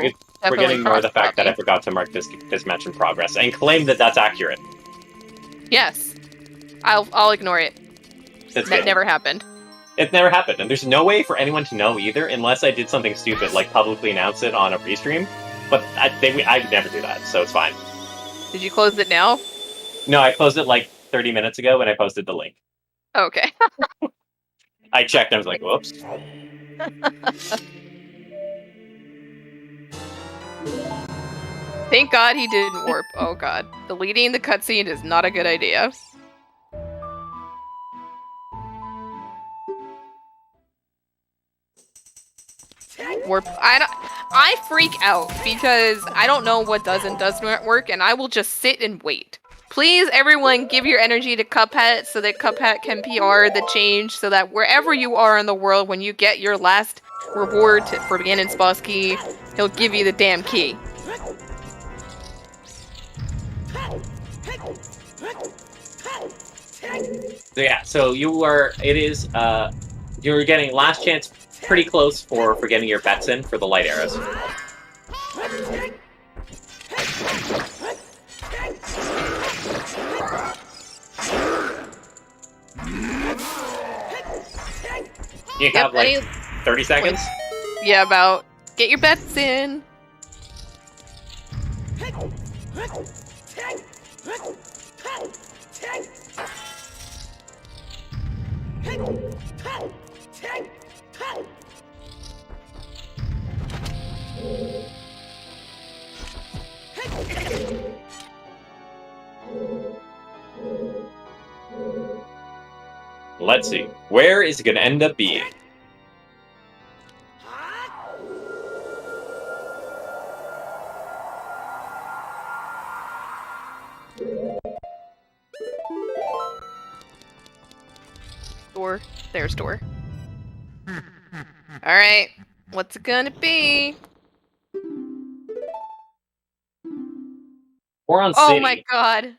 We're getting more the fact that I forgot to mark this match in progress, and claim that that's accurate. Yes. I'll ignore it. That never happened. It never happened, and there's no way for anyone to know either, unless I did something stupid, like publicly announce it on a restream. But I'd never do that, so it's fine. Did you close it now? No, I closed it like 30 minutes ago when I posted the link. Okay. I checked and I was like, whoops. Thank God he didn't warp. Oh god. Deleting the cutscene is not a good idea. Warp. I freak out because I don't know what does and does not work, and I will just sit and wait. Please, everyone, give your energy to Cuphead so that Cuphead can PR the change, so that wherever you are in the world, when you get your last reward for Ganon's boss key, he'll give you the damn key. So yeah, so you're getting last chance pretty close for getting your bets in for the light arrows. You have like 30 seconds? Yeah, about. Get your bets in. Let's see. Where is it going to end up being? Door. There's door. Alright. What's it gonna be? Goron Oh City. my god.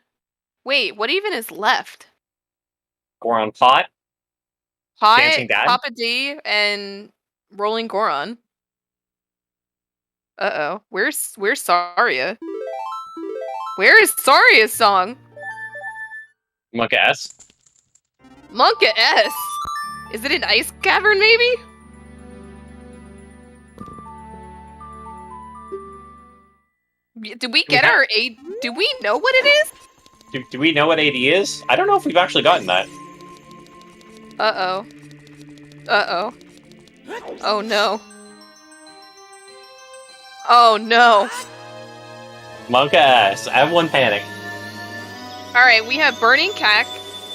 Wait, what even is left? Goron Pot. Pot, Dancing Dad? Papa D, and Rolling Goron. Uh-oh. Where's Saria? Where is Saria's song? Monka S. Monka S! Is it an ice cavern, maybe? Did we get our AD? Do we know what it is? Do we know what AD is? I don't know if we've actually gotten that. Uh-oh. Uh-oh. Oh no. Oh no. Monka S. Everyone panic. Alright, we have Burning Cack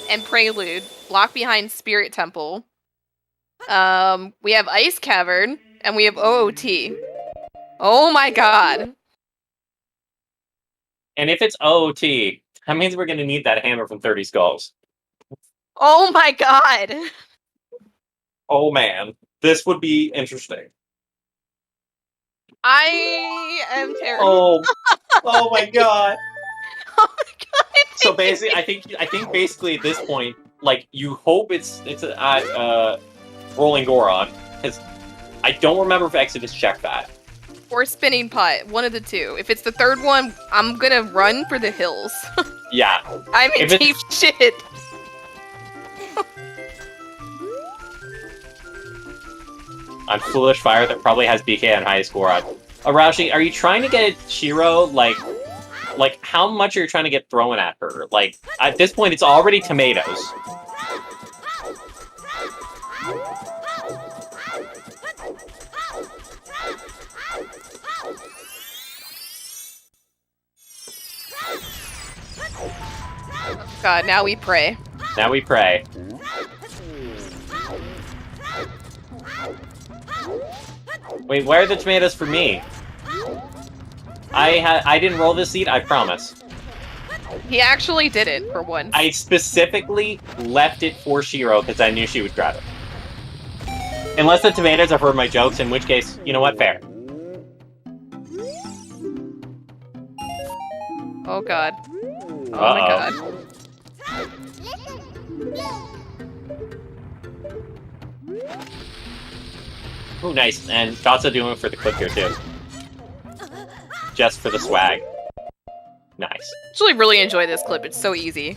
and Prelude, locked behind Spirit Temple. We have Ice Cavern, and we have OOT. Oh my god. And if it's OOT, that means we're going to need that hammer from 30 Skulls. Oh my god. Oh man, this would be interesting. I am terrible. Oh my god. Oh my god. So basically, I think basically at this point, like, you hope it's at Rolling Goron, because I don't remember if Exodus checked that. Or Spinning Pot, one of the two. If it's the third one, I'm gonna run for the hills. Yeah. I'm in deep shit. On Foolish Fire that probably has BK on highest score on. Arashi, are you trying to get Shiro, like how much are you trying to get thrown at her? Like, at this point, it's already tomatoes. God, now we pray. Now we pray. Wait, where are the tomatoes for me? I didn't roll this seed, I promise. He actually did it, for once. I specifically left it for Shiro because I knew she would grab it. Unless the tomatoes have heard my jokes, in which case, you know what, fair. Oh god. Oh Uh-oh. my god. Ooh, nice. And dotzo doing it for the clip here, too. Just for the swag. Nice. Actually really enjoy this clip, it's so easy.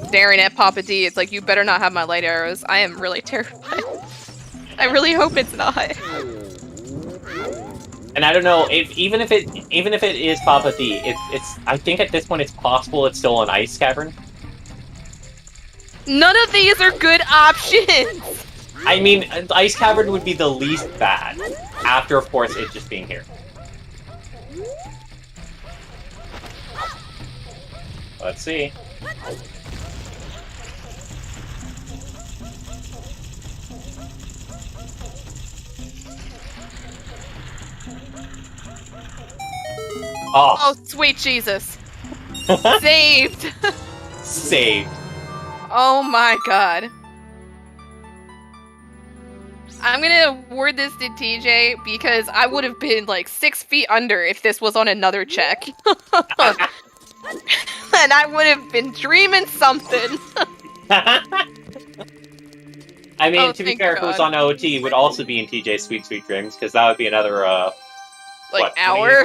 Staring at Papa D, it's like, you better not have my light arrows. I am really terrified. I really hope it's not. And I don't know, even if it is Papa D, it's I think at this point it's possible it's still an ice cavern. None of these are good options! I mean, ice cavern would be the least bad. After, of course, it just being here. Let's see. Oh, sweet Jesus. Saved! Saved. Oh my god. I'm gonna award this to TJ because I would have been like 6 feet under if this was on another check. And I would have been dreaming something. I mean, Oh, to be thank fair, if it was God. on OT, it would also be in TJ's Sweet Sweet Dreams, because that would be another, Like, what, 20? hour.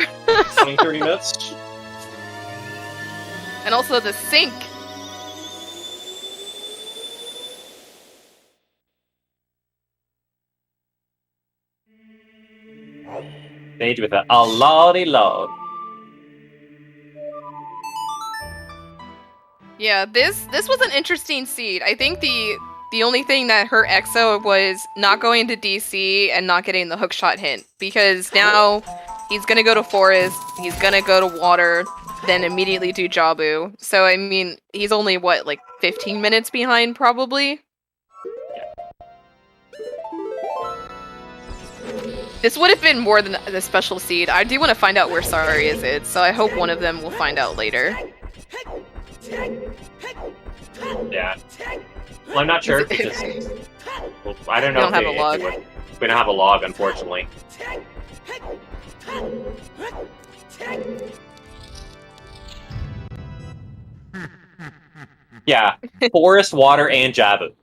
20, 30 minutes? And also the sink. Stage with a lordy lord. Yeah, this was an interesting seed. I think the only thing that hurt EXO was not going to DC and not getting the hookshot hint. Because now he's gonna go to forest, he's gonna go to water, then immediately do Jabu. So I mean, he's only what, like 15 minutes behind probably? This would have been more than the special seed. I do want to find out where Sari is, so I hope one of them will find out later. Yeah. Well, I'm not sure because well, I don't know We don't have if a they log. would. We don't have a log, unfortunately. Yeah, forest, water, and Jabu.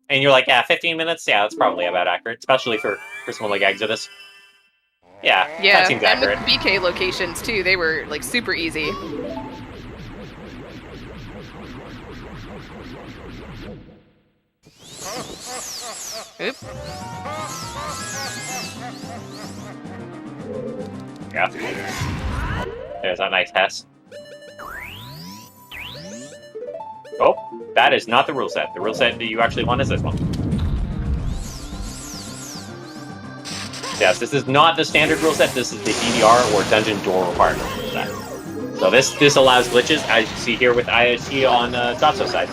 And you're like, yeah, 15 minutes? Yeah, that's probably about accurate, especially for someone like Exodus. Yeah, Yeah, that seems and with accurate. the BK locations too, they were like super easy. Oop. Yeah. There's that nice Hess. Oh, that is not the rule set. The rule set that you actually want is this one. Yes, this is not the standard rule set. This is the DDR or dungeon door requirement rule set. So this allows glitches, as you see here with IoT on dotzo side.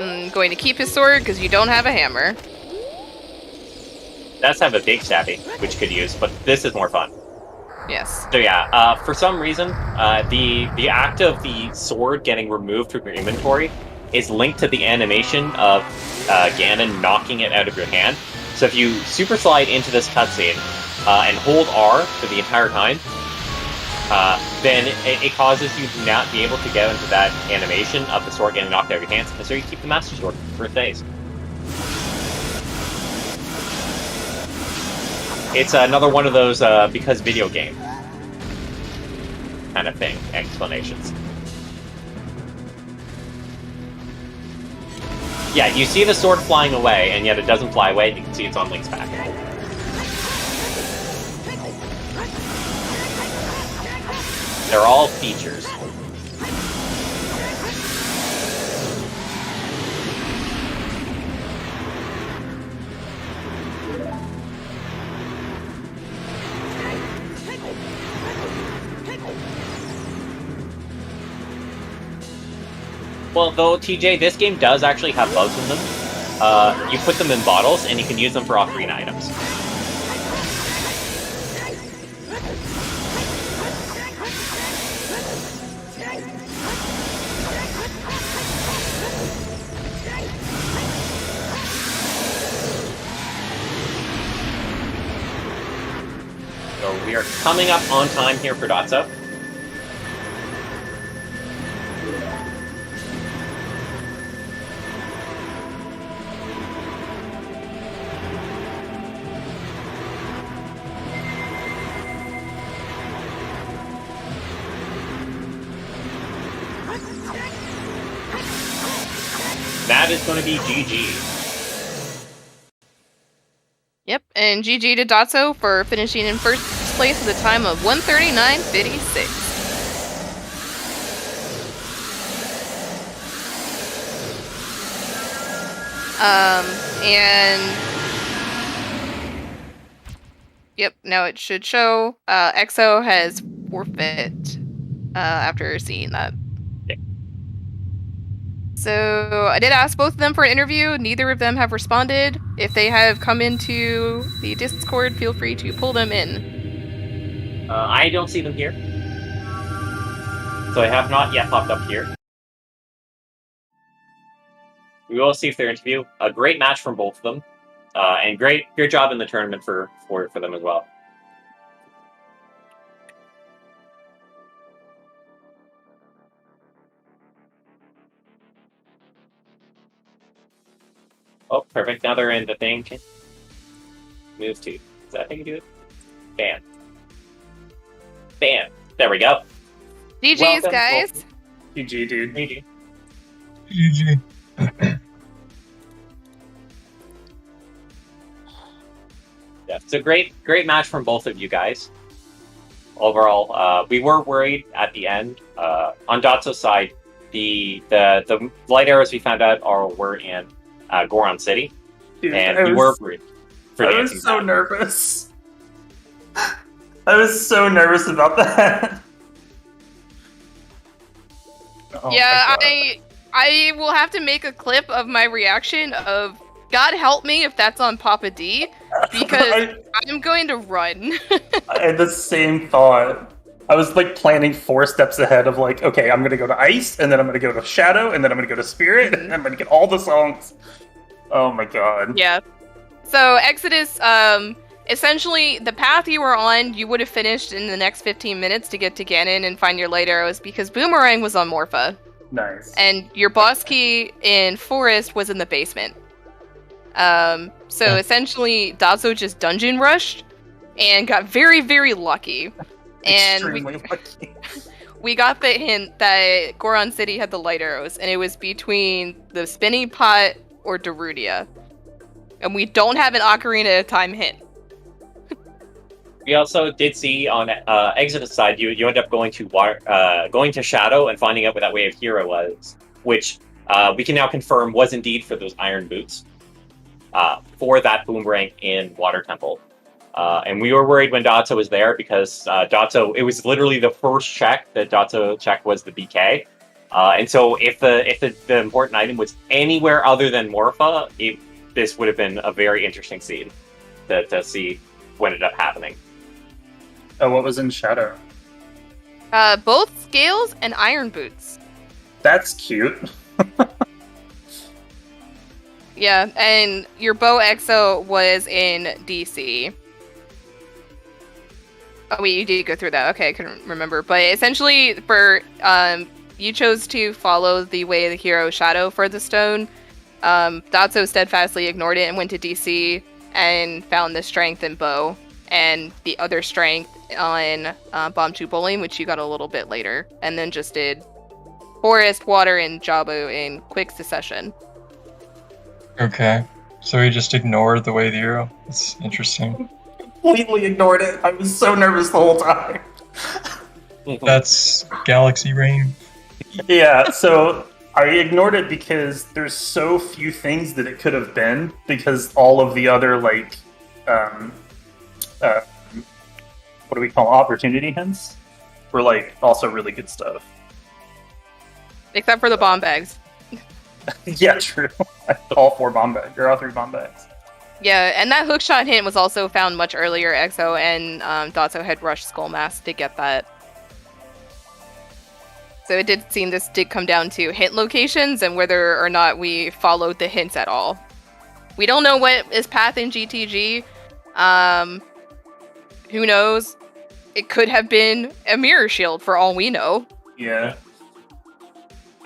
I'm going to keep his sword because you don't have a hammer. Does have a big stabby, which could use, but this is more fun. Yes. So yeah, for some reason, the act of the sword getting removed from your inventory is linked to the animation of Ganon knocking it out of your hand. So if you super slide into this cutscene and hold R for the entire time, then it causes you to not be able to get into that animation of the sword getting knocked out of your hands, and so you keep the Master Sword for days. It's another one of those because video game kind of thing explanations. Yeah, you see the sword flying away, and yet it doesn't fly away, and you can see it's on Link's back. They're all features. Well, though, TJ, this game does actually have bugs in them. You put them in bottles, and you can use them for ocarina items. So we are coming up on time here for Dotzo. That is going to be GG. Yep, and GG to Dotzo for finishing in first place with a time of 1:39.56. And yep, now it should show EXO has forfeit after seeing that. Yeah. So I did ask both of them for an interview. Neither of them have responded. If they have come into the Discord, feel free to pull them in. I don't see them here. So I have not yet popped up here. We will see if they're interview. A great match from both of them. And great job in the tournament for them as well. Oh, perfect. Now they're in the thing. Move to. Is that how you do it? Bam. Bam. There we go. GG's, Welcome, guys. GG, dude. GG. GG. Yeah, it's a great match from both of you guys. Overall, we were worried at the end. On Dotzo's side, the light arrows we found out were in Goron City, Dude, and we were worried for I dancing. was so nervous. I was so nervous about that. Oh Yeah, my God. I will have to make a clip of my reaction of God help me if that's on Papa D, because I'm going to run. I had the same thought. I was like planning 4 steps ahead of like, okay, I'm gonna go to Ice, and then I'm gonna go to Shadow, and then I'm gonna go to Spirit, and I'm gonna get all the songs. Oh my God. Yeah. So Exodus, essentially the path you were on, you would have finished in the next 15 minutes to get to Ganon and find your light arrows because Boomerang was on Morpha. Nice. And your boss key in Forest was in the basement. So essentially Dotzo just dungeon rushed and got very, very lucky. And Extremely lucky. we got the hint that Goron City had the light arrows, and it was between the spinning pot or Darudia. And we don't have an Ocarina of Time hint. We also did see on Exodus side, you end up going to Shadow and finding out what that Way of Hero was, which we can now confirm was indeed for those iron boots for that Boomerang in Water Temple. And we were worried when Dotzo was there because Dotzo, it was literally the first check that Dotzo checked was the BK. And so if the important item was anywhere other than Morpha, this would have been a very interesting scene to see what ended up happening. Oh, what was in Shadow? Both scales and iron boots. That's cute. Yeah, and your bow exo was in DC. Oh wait, you did go through that. Okay, I couldn't remember. But essentially, for you chose to follow the Way of the Hero Shadow for the stone. Dotzo steadfastly ignored it and went to DC and found the strength in bow and the other strength on Bomb 2 Bowling, which you got a little bit later, and then just did Forest, Water, and Jabu in quick succession. Okay. So he just ignored the way zero. That's interesting. Completely ignored it. I was so nervous the whole time. That's Galaxy Rain. Yeah, so I ignored it because there's so few things that it could have been, because all of the other, like, what do we call opportunity hints? Were, like, also really good stuff. Except for the bomb bags. Yeah, true. All 4 bomb bags, or all 3 bomb bags. Yeah, and that hookshot hint was also found much earlier. Exo and Dotzo had rushed Skull Mask to get that. So it did seem this did come down to hint locations and whether or not we followed the hints at all. We don't know what is path in GTG. Who knows? It could have been a mirror shield for all we know. Yeah.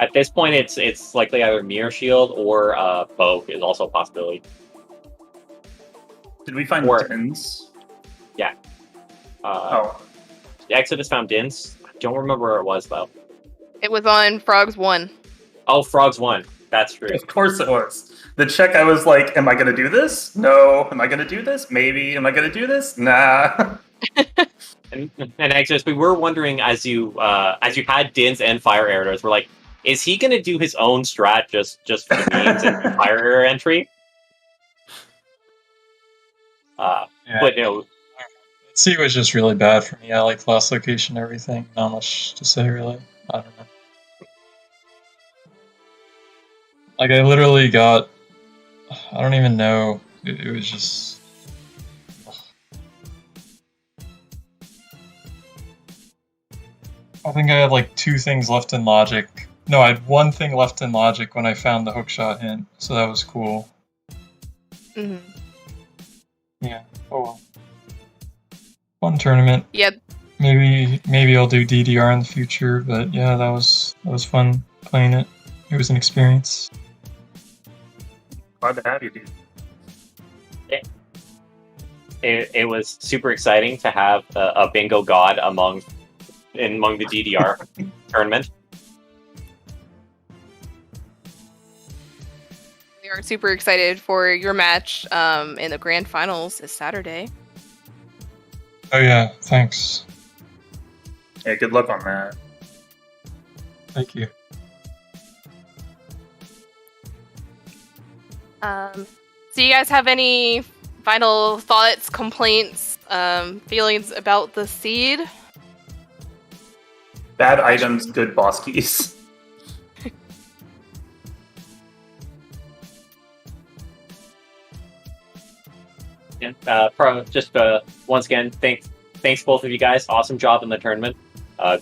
At this point, it's likely either Mirror Shield or Bow is also a possibility. Did we find Or- Dins? Yeah. Oh, Exodus found Dins. I don't remember where it was, though. It was on Frogs 1. Oh, Frogs 1. That's true. of course it was. The check, I was like, am I going to do this? No. Am I going to do this? Maybe. Am I going to do this? Nah. And Exodus, we were wondering as you had Dins and Fire Arrows, we're like, is he going to do his own strat just for the means and Fire Arrow entry? Yeah. But you know, C was just really bad for me. I like last location and everything. Not much to say, really. I don't know. Like, I literally got... I don't even know. It was just... I think I had like 2 things left in logic. No, I had 1 thing left in logic when I found the hookshot hint, so that was cool. Mm-hmm. Yeah. Oh well. Fun tournament. Yeah, Maybe I'll do DDR in the future, but yeah, that was fun playing it. It was an experience. Glad to have you, dude. it was super exciting to have a bingo god among the DDR tournament. we are super excited for your match in the grand finals this Saturday. Oh yeah, thanks. Yeah, good luck on that. Thank you. So you guys have any final thoughts, complaints, feelings about the seed? Bad items, good boss keys. And once again, thanks both of you guys. Awesome job in the tournament.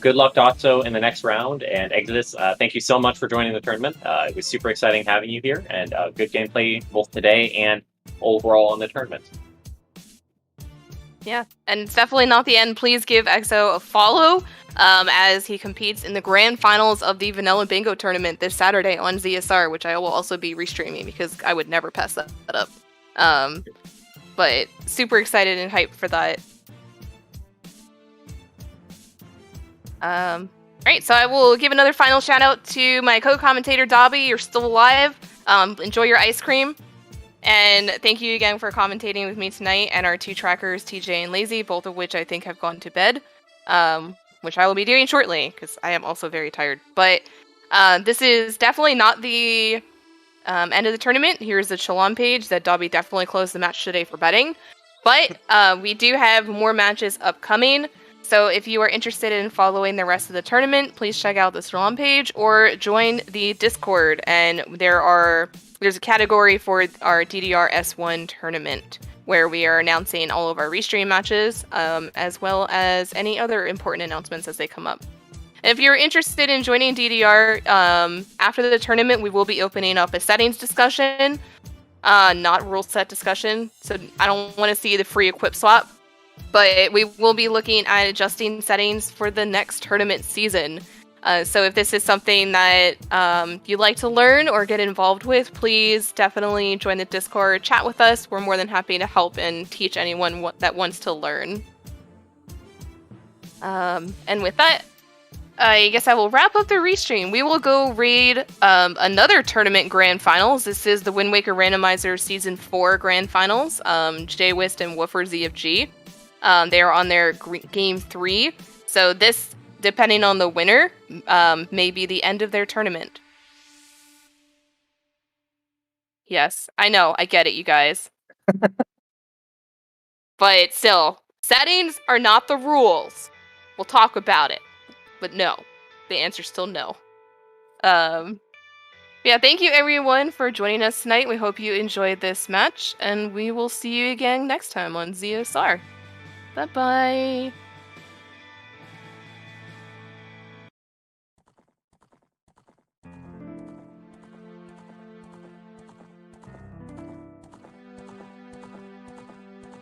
Good luck, Dotzo, in the next round. And Exodus, thank you so much for joining the tournament. It was super exciting having you here, and good gameplay both today and overall in the tournament. Yeah, and it's definitely not the end. Please give EXO a follow as he competes in the grand finals of the Vanilla Bingo tournament this Saturday on ZSR, which I will also be restreaming because I would never pass that up. But super excited and hyped for that. Right, so I will give another final shout out to my co-commentator Dobby. You're still alive. Enjoy your ice cream. And thank you again for commentating with me tonight, and our 2 trackers, TJ and Lazy, both of which I think have gone to bed, which I will be doing shortly, because I am also very tired. But this is definitely not the end of the tournament. Here's the Shalom page that Dobby definitely closed the match today for betting. But we do have more matches upcoming, so if you are interested in following the rest of the tournament, please check out the Shalom page or join the Discord, and there's a category for our DDR S1 tournament where we are announcing all of our restream matches, as well as any other important announcements as they come up. And if you're interested in joining DDR, after the tournament, we will be opening up a settings discussion, not rule set discussion. So I don't want to see the free equip swap, but we will be looking at adjusting settings for the next tournament season. So if this is something that you'd like to learn or get involved with, please definitely join the Discord, chat with us. We're more than happy to help and teach anyone that wants to learn. And with that, I guess I will wrap up the restream. We will go raid another tournament grand finals. This is the Wind Waker Randomizer Season 4 grand finals. J-Wist and Woofer ZFG. They are on their game 3. So this, depending on the winner, may be the end of their tournament. Yes, I know. I get it, you guys. But still, settings are not the rules. We'll talk about it. But no. The answer's still no. Yeah, thank you everyone for joining us tonight. We hope you enjoyed this match, and we will see you again next time on ZSR. Bye-bye.